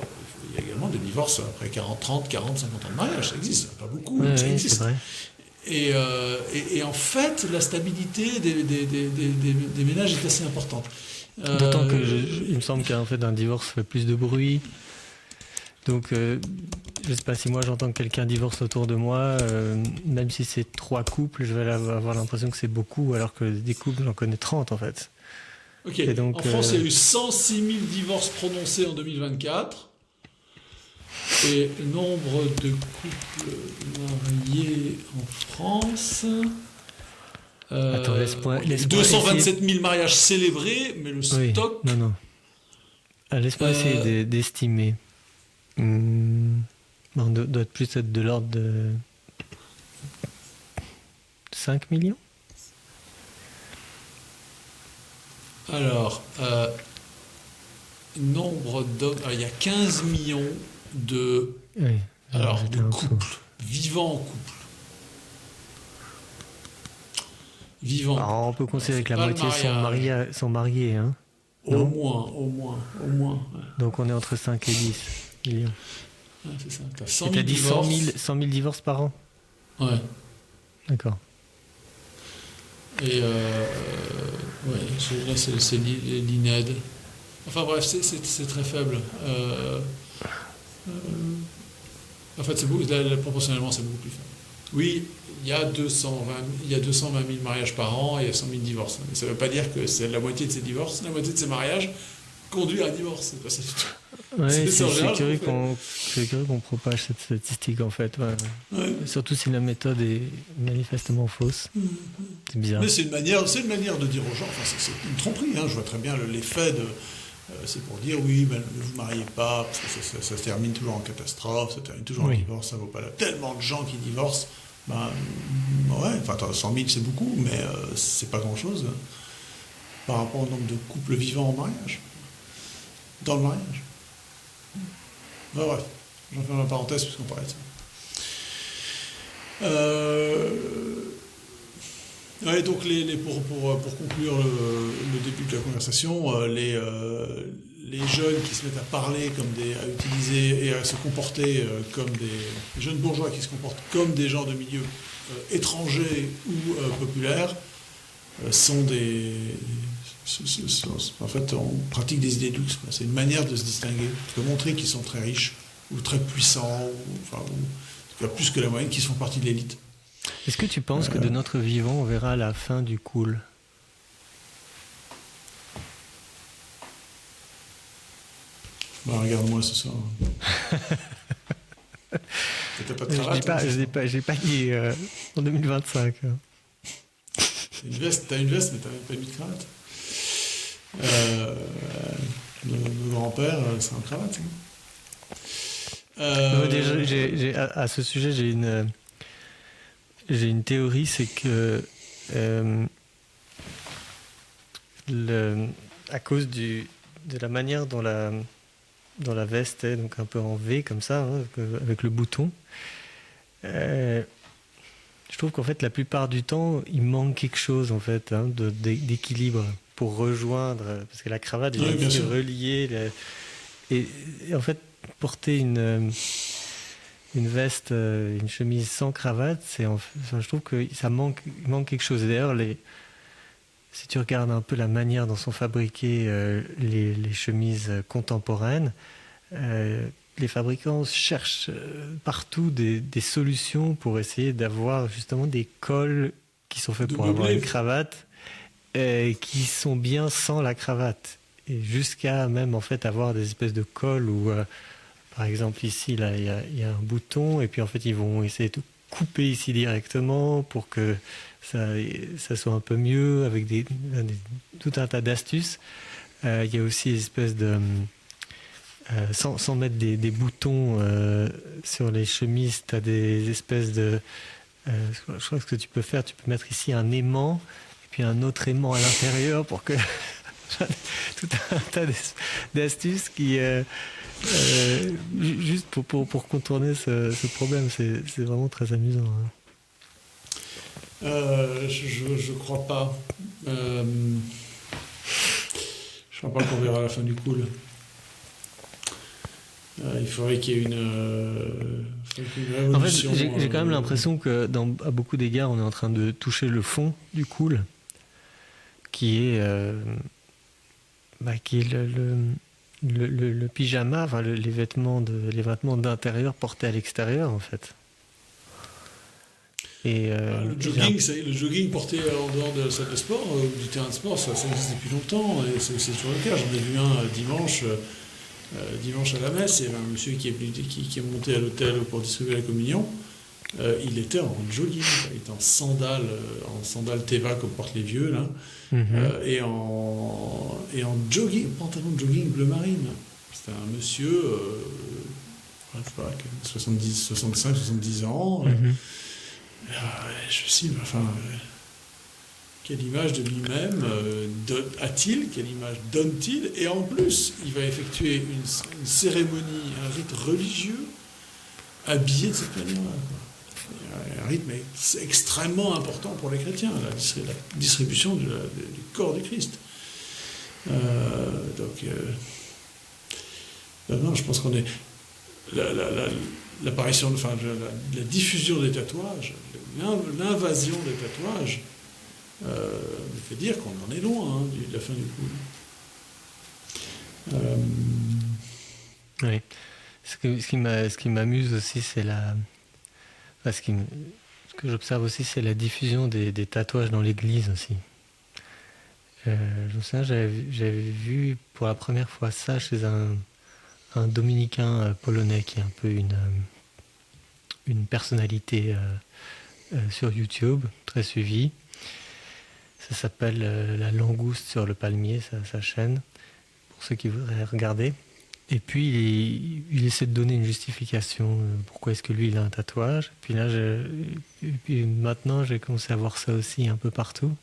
il y a également des divorces après 30, 40, 50 ans de mariage, ça existe, pas beaucoup, mais ça existe. Et en fait, la stabilité des ménages est assez importante. D'autant que il me semble qu'en fait un divorce fait plus de bruit. Donc, je sais pas si moi j'entends que quelqu'un divorce autour de moi, même si c'est 3 couples, je vais avoir l'impression que c'est beaucoup, alors que des couples, j'en connais 30 en fait. Ok, Et donc, en France, il y a eu 106 000 divorces prononcés en 2024. Et le nombre de couples mariés en France... attends, laisse-moi 227 000 mariages célébrés, mais le stock... Oui, non. Laisse-moi essayer d'estimer. On doit plus être de l'ordre de 5 millions. Alors, nombre d'hommes... il y a 15 millions de couples, vivants en couple. Vivants. Alors, on peut considérer que la moitié sont mariés. Hein, au moins. Ouais. Donc on est entre 5 et 10 millions. Ouais, c'est ça. T'as 100 000 divorces par an. Ouais. D'accord. Et là, c'est l'INED. Enfin bref, c'est très faible. En fait, proportionnellement, c'est beaucoup plus faible. Oui, il y a 220 000 mariages par an et il y a 100 000 divorces. Mais ça ne veut pas dire que c'est la moitié de ces divorces, la moitié de ces mariages conduit à un divorce. C'est pas ça du tout. Ouais, c'est curieux qu'on propage cette statistique en fait. Ouais. Surtout si la méthode est manifestement fausse. C'est bizarre. Mais c'est une manière de dire aux gens, enfin, c'est une tromperie. Hein. Je vois très bien l'effet de... c'est pour dire oui, ben, ne vous mariez pas, parce que ça se termine toujours en catastrophe, ça termine toujours en divorce, ça vaut pas la... Tellement de gens qui divorcent, ben ouais, enfin 100 000 c'est beaucoup, mais c'est pas grand-chose par rapport au nombre de couples vivants en mariage. Dans le mariage. Ben, bref, j'en fais ma parenthèse puisqu'on parlait de ça. Ouais, donc pour conclure le début de la conversation, les jeunes qui se mettent à parler à utiliser et à se comporter comme des jeunes bourgeois qui se comportent comme des gens de milieux étrangers ou populaires sont en fait, on pratique des idées de luxe. C'est une manière de se distinguer, de montrer qu'ils sont très riches ou très puissants, ou plus que la moyenne, qu'ils font partie de l'élite. Est-ce que tu penses que de notre vivant, on verra la fin du cool ? Bah, regarde-moi ce soir. T'as pas de cravate, j'ai pas dit en 2025. T'as une veste, mais t'as même pas mis de cravate. Nos grands-pères, c'est en cravate. À ce sujet, j'ai une théorie, c'est que à cause de la manière dont la veste est, donc un peu en V comme ça, hein, avec le bouton, je trouve qu'en fait la plupart du temps il manque quelque chose en fait, hein, d'équilibre pour rejoindre, parce que la cravate est reliée, et en fait porter une veste, une chemise sans cravate, je trouve que il manque quelque chose. Et d'ailleurs, si tu regardes un peu la manière dont sont fabriquées les chemises contemporaines, les fabricants cherchent partout des solutions pour essayer d'avoir justement des cols qui sont faits pour avoir une cravate, qui sont bien sans la cravate, et jusqu'à même en fait avoir des espèces de cols où par exemple ici là il y a un bouton, et puis en fait ils vont essayer de couper ici directement pour que ça soit un peu mieux, avec tout un tas d'astuces. Il y a aussi des espèces de sans mettre des boutons sur les chemises, tu as des espèces de je crois que ce que tu peux faire, tu peux mettre ici un aimant et puis un autre aimant à l'intérieur pour que tout un tas d'astuces qui juste pour contourner ce problème. C'est vraiment très amusant, hein. Je crois pas. Je crois pas qu'on verra la fin du cool. Il faudrait qu'il y ait une En fait, révolution. j'ai quand même l'impression que à beaucoup d'égards, on est en train de toucher le fond du cool, qui est, qui est le pyjama, enfin les vêtements d'intérieur portés à l'extérieur, en fait. Et le jogging porté en dehors de la salle de sport, ou du terrain de sport, ça existe depuis longtemps, et c'est toujours le cas. J'en ai vu un dimanche à la messe, il y avait un monsieur qui est monté à l'hôtel pour distribuer la communion. Il était en jogging, il était en sandales Teva comme portent les vieux, là, et en jogging, pantalon de jogging bleu marine. C'était un monsieur, je sais pas, 65, 70 ans. Je me suis dit, quelle image de lui-même a-t-il, quelle image donne-t-il, et en plus, il va effectuer une cérémonie, un rite religieux, habillé de cette manière-là. Un rite mais extrêmement important pour les chrétiens, la distribution du corps du Christ. Non, je pense qu'on est... L'apparition, la diffusion des tatouages, l'invasion des tatouages, me fait dire qu'on en est loin de la fin du cool. Oui. Ce qui m'amuse aussi, c'est ce que j'observe aussi, c'est la diffusion des tatouages dans l'Église aussi. Je me souviens, j'avais vu pour la première fois ça chez un dominicain polonais qui est un peu une personnalité sur YouTube, très suivie. Ça s'appelle La Langouste sur le Palmier, sa chaîne, pour ceux qui voudraient regarder. Et puis il essaie de donner une justification, pourquoi est-ce que lui il a un tatouage. Puis là, puis maintenant j'ai commencé à voir ça aussi un peu partout.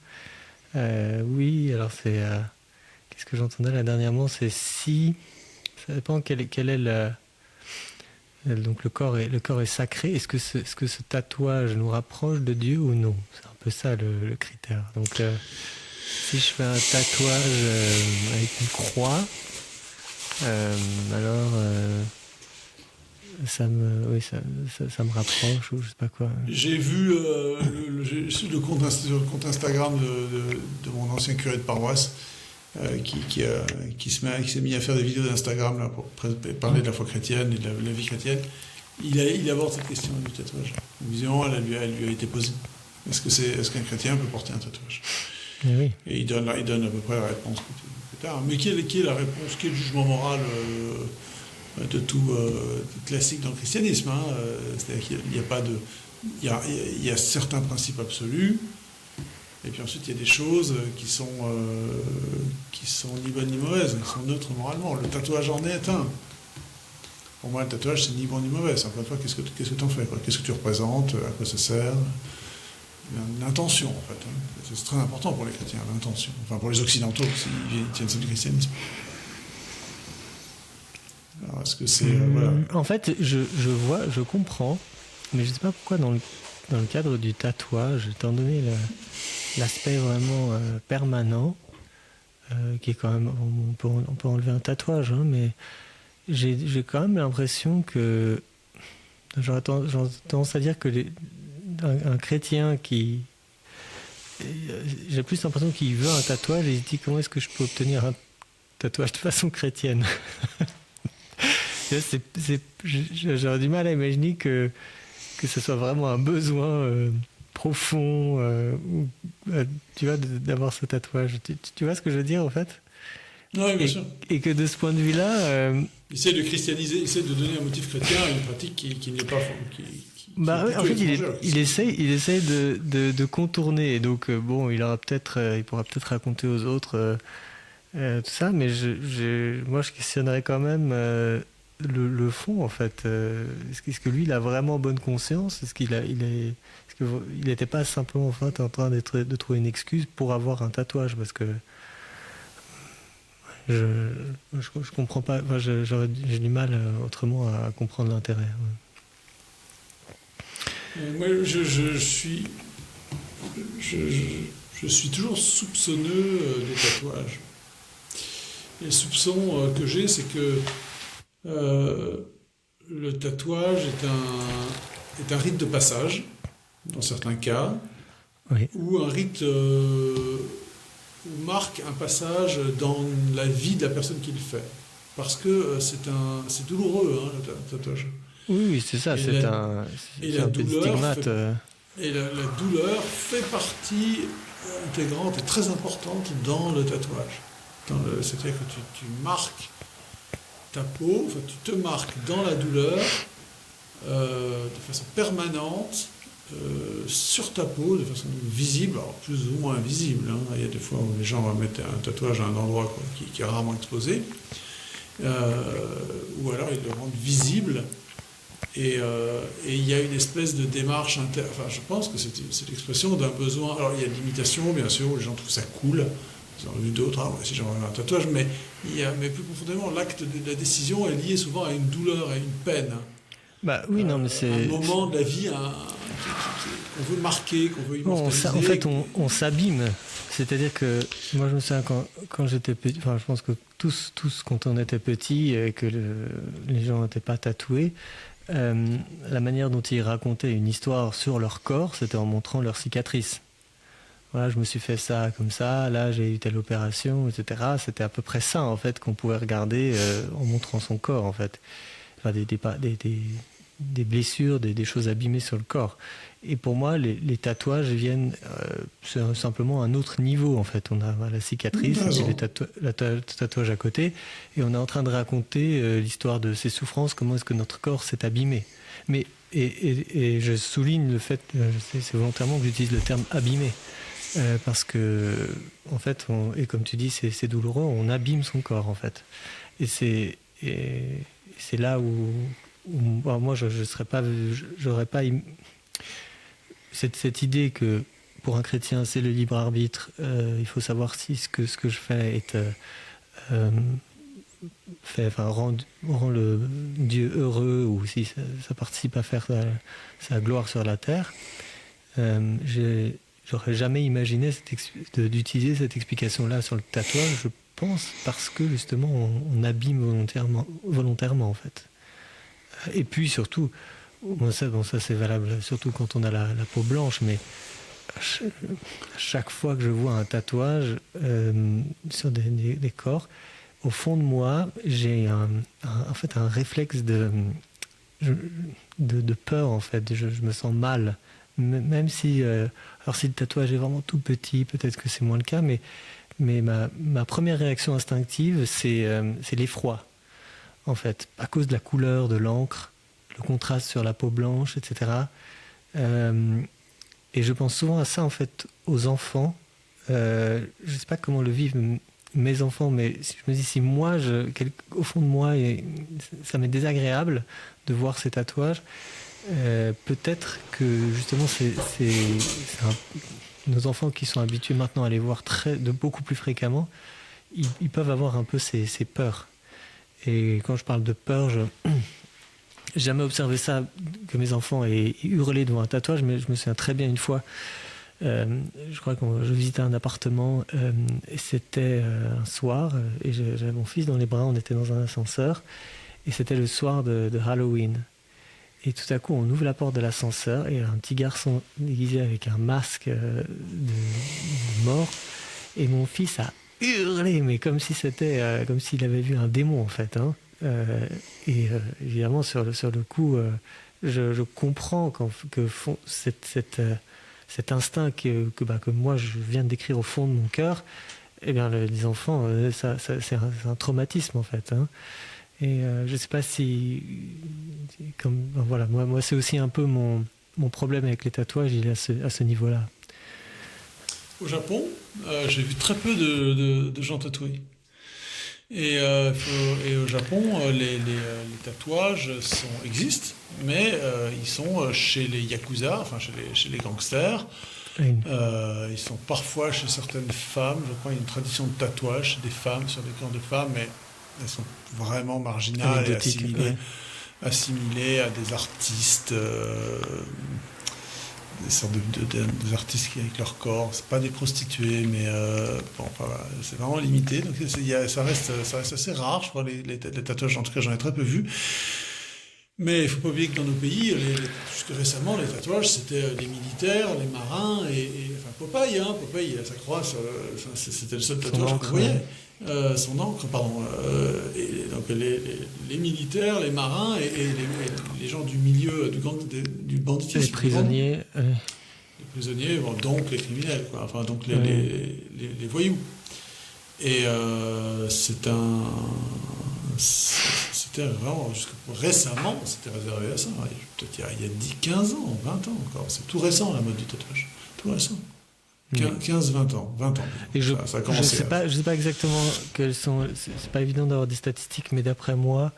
Oui, alors c'est... qu'est-ce que j'entendais là dernièrement, c'est si... Ça dépend quel est donc le corps est sacré. Est-ce que ce tatouage nous rapproche de Dieu ou non? C'est un peu ça le critère. Donc si je fais un tatouage avec une croix, alors ça me rapproche ou je sais pas quoi. J'ai vu le compte Instagram de mon ancien curé de paroisse. Qui s'est mis à faire des vidéos d'Instagram là, pour parler de la foi chrétienne et de la vie chrétienne. Il aborde cette question du tatouage. Une vision, elle lui a été posée. Est-ce qu'un chrétien peut porter un tatouage? Oui. Et il donne à peu près la réponse plus tard. Mais quelle est la réponse? Quel est le jugement moral de tout classique dans le christianisme, c'est-à-dire qu'il n'y a pas de... Il y a certains principes absolus. Et puis ensuite, il y a des choses qui sont ni bonnes ni mauvaises, qui sont neutres moralement. Le tatouage en est un. Pour moi, le tatouage, c'est ni bon ni mauvais. Encore une fois, qu'est-ce que tu en fais, quoi? Qu'est-ce que tu représentes? À quoi ça sert? L'intention, en fait. C'est très important pour les chrétiens, l'intention. Enfin, pour les occidentaux, s'ils tiennent ça du christianisme. Alors, est-ce que c'est... voilà. En fait, je comprends, mais je ne sais pas pourquoi dans le cadre du tatouage, étant donné l'aspect vraiment permanent, qui est quand même... On peut enlever un tatouage, mais j'ai quand même l'impression que... J'aurais tendance à dire que un chrétien qui... J'ai plus l'impression qu'il veut un tatouage et il se dit comment est-ce que je peux obtenir un tatouage de façon chrétienne. J'aurais du mal à imaginer que ce soit vraiment un besoin profond, tu vois, d'avoir ce tatouage. Tu vois ce que je veux dire, en fait? Oui, bien sûr. Et que de ce point de vue-là... Essaie de christianiser, essaie de donner un motif chrétien à une pratique qui n'est pas... en fait, il essaie de contourner. Et donc, il pourra peut-être raconter aux autres tout ça, mais moi, je questionnerais quand même... le fond, en fait. Est-ce que lui, il a vraiment bonne conscience? Est-ce qu'il n'était pas simplement en fait, en train de trouver une excuse pour avoir un tatouage? Parce que je comprends pas. Enfin, j'ai du mal autrement à comprendre l'intérêt. Ouais. Moi, je suis toujours soupçonneux des tatouages. Et le soupçon que j'ai, c'est que Euh, le tatouage est un rite de passage, dans certains cas, Oui. ou un rite ou marque un passage dans la vie de la personne qui le fait. Parce que c'est douloureux, hein, le tatouage. Oui, oui, c'est ça, Et la, et c'est la un peu de douleur stigmate. fait, et la douleur fait partie intégrante et très importante dans le tatouage. C'est-à-dire que tu marques ta peau, enfin, tu te marques dans la douleur de façon permanente sur ta peau, de façon visible, alors plus ou moins visible. Hein. Il y a des fois où les gens vont mettre un tatouage à un endroit quoi, qui est rarement exposé, ou alors ils le rendent visible. Et il y a une espèce de démarche enfin, je pense que c'est l'expression d'un besoin. Alors il y a de l'imitation, bien sûr, où les gens trouvent ça cool. Ils ont vu d'autres, ah ouais, si j'aurais un tatouage, mais plus profondément, l'acte de la décision est lié souvent à une douleur, à une peine. Bah oui, non, mais Un moment de la vie qu'on veut marquer, qu'on veut immortaliser. En fait, on s'abîme. C'est-à-dire que moi, je me souviens quand j'étais petit, enfin, je pense que tous quand on était petit et que les gens n'étaient pas tatoués, la manière dont ils racontaient une histoire sur leur corps, c'était en montrant leurs cicatrices. Voilà, je me suis fait ça comme ça, là j'ai eu telle opération, etc. C'était à peu près ça en fait qu'on pouvait regarder en montrant son corps en fait. Enfin, des blessures, des choses abîmées sur le corps. Et pour moi, les tatouages viennent c'est simplement un autre niveau en fait. On a la cicatrice, et puis le tatouage à côté, et on est en train de raconter l'histoire de ces souffrances, comment est-ce que notre corps s'est abîmé. Mais et je souligne le fait, c'est volontairement que j'utilise le terme abîmé. Parce que, en fait, et comme tu dis, c'est douloureux, on abîme son corps, en fait. Et c'est là où moi, je serais pas, j'aurais pas cette idée que pour un chrétien, c'est le libre arbitre. Il faut savoir si ce que je fais est rend le Dieu heureux ou si ça participe à faire sa gloire sur la terre. J'aurais jamais imaginé d'utiliser cette explication-là sur le tatouage, je pense, parce que justement on abîme volontairement en fait. Et puis surtout, ça c'est valable surtout quand on a la peau blanche, mais chaque fois que je vois un tatouage sur des corps, au fond de moi, j'ai en fait un réflexe de peur en fait. Je me sens mal. Même si, alors si le tatouage est vraiment tout petit, peut-être que c'est moins le cas, mais ma première réaction instinctive, c'est l'effroi, en fait, à cause de la couleur de l'encre, le contraste sur la peau blanche, etc. Et je pense souvent à ça, en fait, aux enfants. Je ne sais pas comment le vivent mes enfants, mais je me dis, si moi, au fond de moi, ça m'est désagréable de voir ces tatouages, peut-être que justement nos enfants qui sont habitués maintenant à les voir beaucoup plus fréquemment, ils peuvent avoir un peu ces peurs. Et quand je parle de peur, j'ai jamais observé ça, que mes enfants aient hurlé devant un tatouage, mais je me souviens très bien une fois, je crois que je visitais un appartement, et c'était un soir, et j'avais mon fils dans les bras, on était dans un ascenseur, et c'était le soir de Halloween. Et tout à coup, on ouvre la porte de l'ascenseur et un petit garçon déguisé avec un masque de mort. Et mon fils a hurlé, mais comme si c'était, comme s'il avait vu un démon en fait. Hein. Évidemment, sur le coup, je comprends cet instinct que moi je viens de décrire au fond de mon cœur. Eh bien, les enfants, c'est un traumatisme en fait. Hein. Et je ne sais pas si, voilà, moi c'est aussi un peu mon problème avec les tatouages, il est à ce niveau-là. Au Japon, j'ai vu très peu de gens tatoués. Et au Japon, les tatouages existent, mais ils sont chez les yakuza, enfin chez les gangsters. Oui. Ils sont parfois chez certaines femmes. Je crois qu'il y a une tradition de tatouage chez des femmes, sur des corps de femmes, mais elles sont vraiment marginales et assimilées à des artistes des sortes des artistes qui avec leur corps, c'est pas des prostituées, mais bon, enfin, voilà, c'est vraiment limité. Donc ça reste assez rare, je crois, les tatouages. En tout cas, j'en ai très peu vu. Mais il faut pas oublier que dans nos pays, jusque récemment, les tatouages, c'était les militaires, les marins, enfin Popeye, Popeye, sa croix, c'était le seul tatouage qu'on voyait. Son encre, pardon. Et donc les militaires, les marins et les gens du milieu du banditisme. Les prisonniers. Les prisonniers, bon, donc les criminels, quoi. Enfin, donc les voyous. Et c'était vraiment, récemment, c'était réservé à ça. Peut-être il y a 10, 15 ans, 20 ans encore. C'est tout récent, la mode du tatouage. Tout récent. 15, 20 ans. Et ça a commencé. Je sais pas exactement quelles sont. C'est pas évident d'avoir des statistiques, mais d'après moi,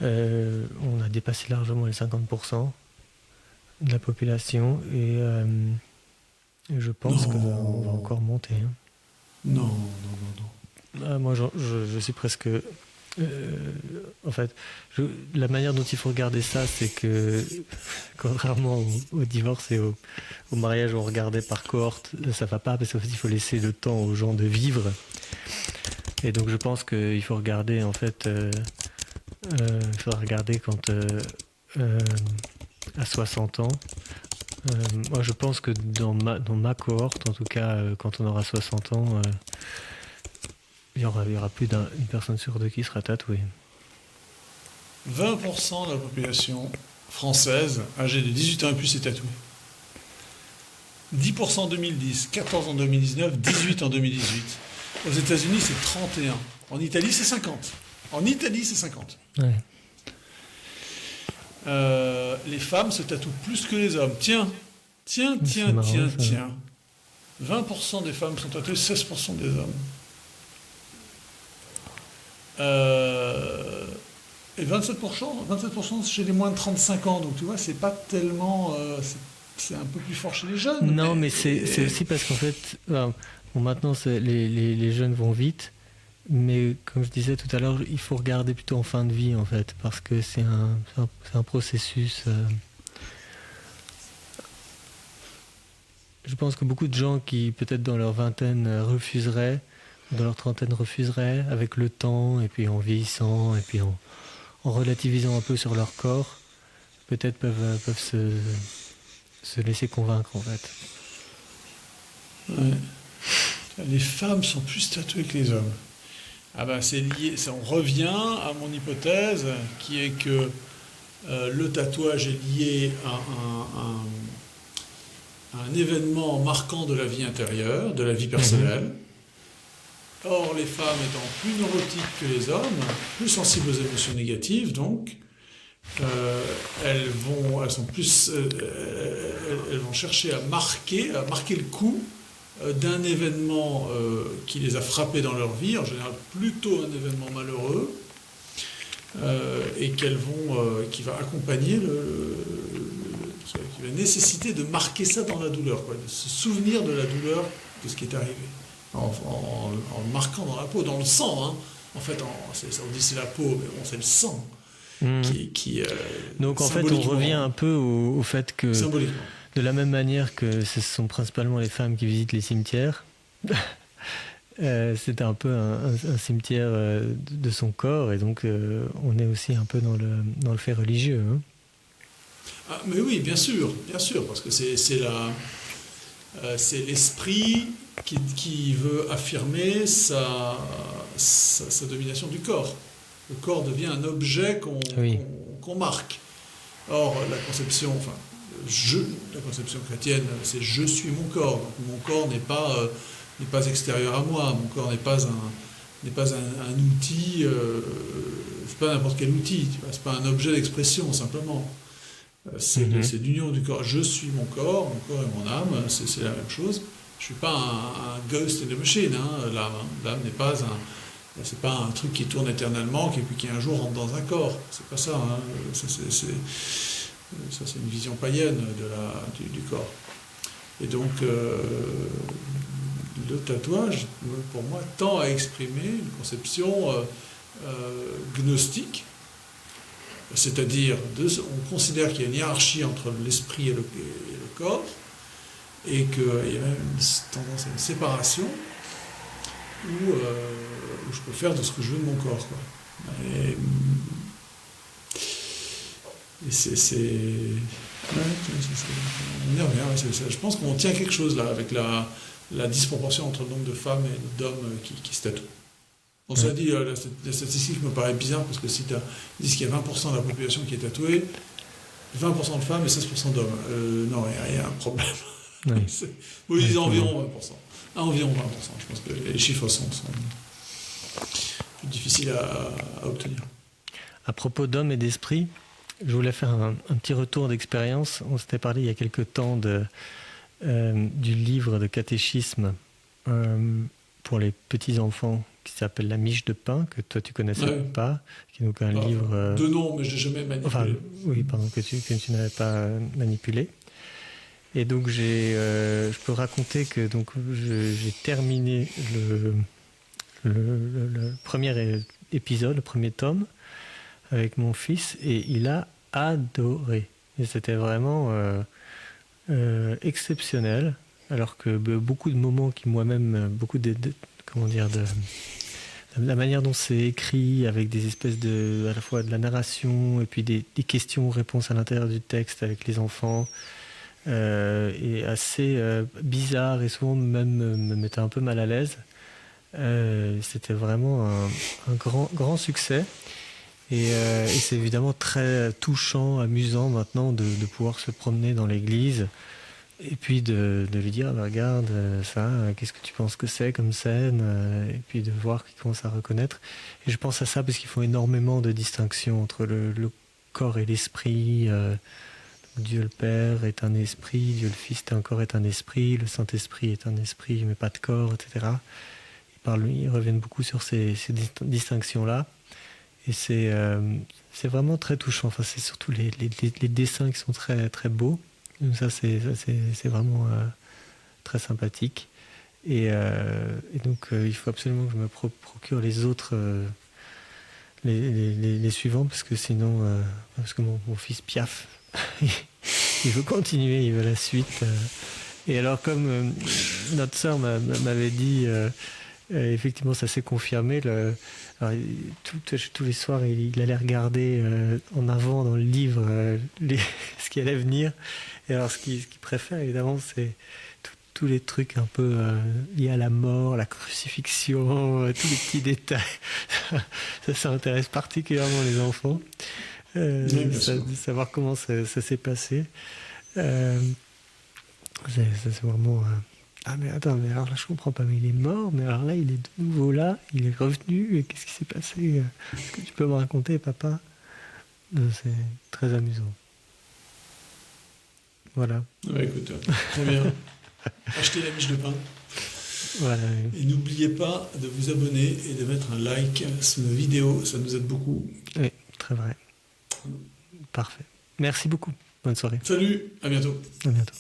on a dépassé largement les 50% de la population. Et je pense qu'on va encore monter. Hein. Non. Moi, je suis presque. En fait, la manière dont il faut regarder ça, c'est que contrairement au divorce et au mariage où on regardait par cohorte, ça va pas parce qu'en fait il faut laisser le temps aux gens de vivre. Et donc je pense qu'il faut regarder en fait, il faudra regarder quand à 60 ans. Moi je pense que dans ma cohorte, en tout cas quand on aura 60 ans. Il y aura plus d'une personne sur deux qui sera tatouée. 20% de la population française âgée de 18 ans et plus est tatouée. 10% en 2010, 14 en 2019, 18 en 2018. Aux États-Unis, c'est 31. En Italie, c'est 50. Ouais. Les femmes se tatouent plus que les hommes. Tiens. 20% des femmes sont tatouées, 16% des hommes. Et 27% chez les moins de 35 ans. Donc tu vois, c'est pas tellement... c'est un peu plus fort chez les jeunes. Non, mais c'est aussi parce qu'en fait, bon, maintenant les jeunes vont vite, mais comme je disais tout à l'heure, il faut regarder plutôt en fin de vie en fait, parce que c'est un processus... Je pense que beaucoup de gens qui, peut-être dans leur vingtaine, refuseraient, dans leur trentaine refuseraient, avec le temps, et puis en vieillissant, et puis en relativisant un peu sur leur corps, peut-être peuvent se laisser convaincre en fait. Ouais. Les femmes sont plus tatouées que les hommes. Ah ben c'est lié, on revient à mon hypothèse, qui est que le tatouage est lié à un événement marquant de la vie intérieure, de la vie personnelle. Or, les femmes étant plus neurotiques que les hommes, plus sensibles aux émotions négatives, donc, elles vont chercher à marquer le coup d'un événement qui les a frappées dans leur vie, en général plutôt un événement malheureux, et qui va accompagner qui va nécessiter de marquer ça dans la douleur, quoi, de se souvenir de la douleur de ce qui est arrivé. En le marquant dans la peau, dans le sang. Hein. En fait, on dit c'est la peau, mais bon, c'est le sang qui donc en fait, on revient un peu au fait que, de la même manière que ce sont principalement les femmes qui visitent les cimetières, c'est un peu un cimetière de son corps, et donc on est aussi un peu dans le fait religieux. Hein. Ah, mais oui, bien sûr, parce que c'est l'esprit qui veut affirmer sa domination du corps. Le corps devient un objet qu'on marque. Or, la conception chrétienne, c'est « je suis mon corps ». Donc, mon corps n'est pas extérieur à moi. Mon corps n'est pas un outil, c'est pas n'importe quel outil. C'est pas un objet d'expression, simplement. C'est l'union du corps. Je suis mon corps est mon âme, c'est la même chose. Je ne suis pas un ghost in the machine, hein, l'âme. L'âme n'est pas c'est pas un truc qui tourne éternellement et puis qui un jour rentre dans un corps. C'est pas ça. Hein. Ça, c'est une vision païenne du corps. Et donc, le tatouage, pour moi, tend à exprimer une conception gnostique C'est-à-dire, on considère qu'il y a une hiérarchie entre l'esprit et le corps, et qu'il y a même une tendance à une séparation où je peux faire de ce que je veux de mon corps, quoi. Et on y revient, je pense qu'on tient quelque chose là avec la disproportion entre le nombre de femmes et d'hommes qui se tatouent. On s'est dit, la statistique me paraît bizarre parce que si ils disent qu'il y a 20% de la population qui est tatouée, 20% de femmes et 16% d'hommes. Non, il y a un problème. Oui. Vous disent environ 20%. Environ 20%. Je pense que les chiffres sont plus difficiles à obtenir. À propos d'hommes et d'esprit, je voulais faire un petit retour d'expérience. On s'était parlé il y a quelque temps du livre de catéchisme pour les petits-enfants qui s'appelle La Miche de pain, que toi tu connaissais pas, qui est donc un livre... De nom, mais je n'ai jamais manipulé. Enfin, oui, pardon, que tu n'avais pas manipulé. Et donc je peux raconter que donc j'ai terminé le premier épisode, le premier tome, avec mon fils, et il a adoré. Et c'était vraiment exceptionnel, alors que beaucoup de moments qui moi-même, beaucoup de la manière dont c'est écrit, avec des espèces à la fois de la narration et puis des questions-réponses à l'intérieur du texte avec les enfants, est assez bizarre et souvent même me mettait un peu mal à l'aise. C'était vraiment un grand succès. Et c'est évidemment très touchant, amusant maintenant de pouvoir se promener dans l'église et puis de lui dire regarde ça, qu'est-ce que tu penses que c'est comme scène, et puis de voir qu'il commence à reconnaître. Et je pense à ça parce qu'ils font énormément de distinctions entre le corps et l'esprit. Dieu le Père est un esprit, Dieu le Fils est un esprit, le Saint-Esprit est un esprit mais pas de corps, etc. Ils reviennent beaucoup sur ces distinctions-là. Et c'est vraiment très touchant. Enfin, c'est surtout les dessins qui sont très, très beaux. Donc ça, c'est vraiment très sympathique. Et donc, il faut absolument que je me procure les autres, les suivants, parce que sinon, parce que mon fils piaffe. Il veut continuer, il veut la suite. Et alors, comme notre sœur m'avait dit... effectivement, ça s'est confirmé. Alors, tous les soirs, il allait regarder en avant dans le livre ce qui allait venir. Et alors, ce qu'il préfère, évidemment, c'est tous les trucs un peu liés à la mort, la crucifixion, tous les petits détails. Ça intéresse particulièrement les enfants. De savoir comment ça s'est passé. C'est vraiment... Ah mais attends, mais alors là je comprends pas, mais il est mort, mais alors là il est de nouveau là, il est revenu, et qu'est-ce qui s'est passé? Est-ce que tu peux me raconter, papa? C'est très amusant. Voilà. Ouais, écoute, très bien. Achetez la miche de pain. Voilà. Et n'oubliez pas de vous abonner et de mettre un like sous nos vidéos, ça nous aide beaucoup. Oui, très vrai. Parfait. Merci beaucoup. Bonne soirée. Salut, à bientôt. À bientôt.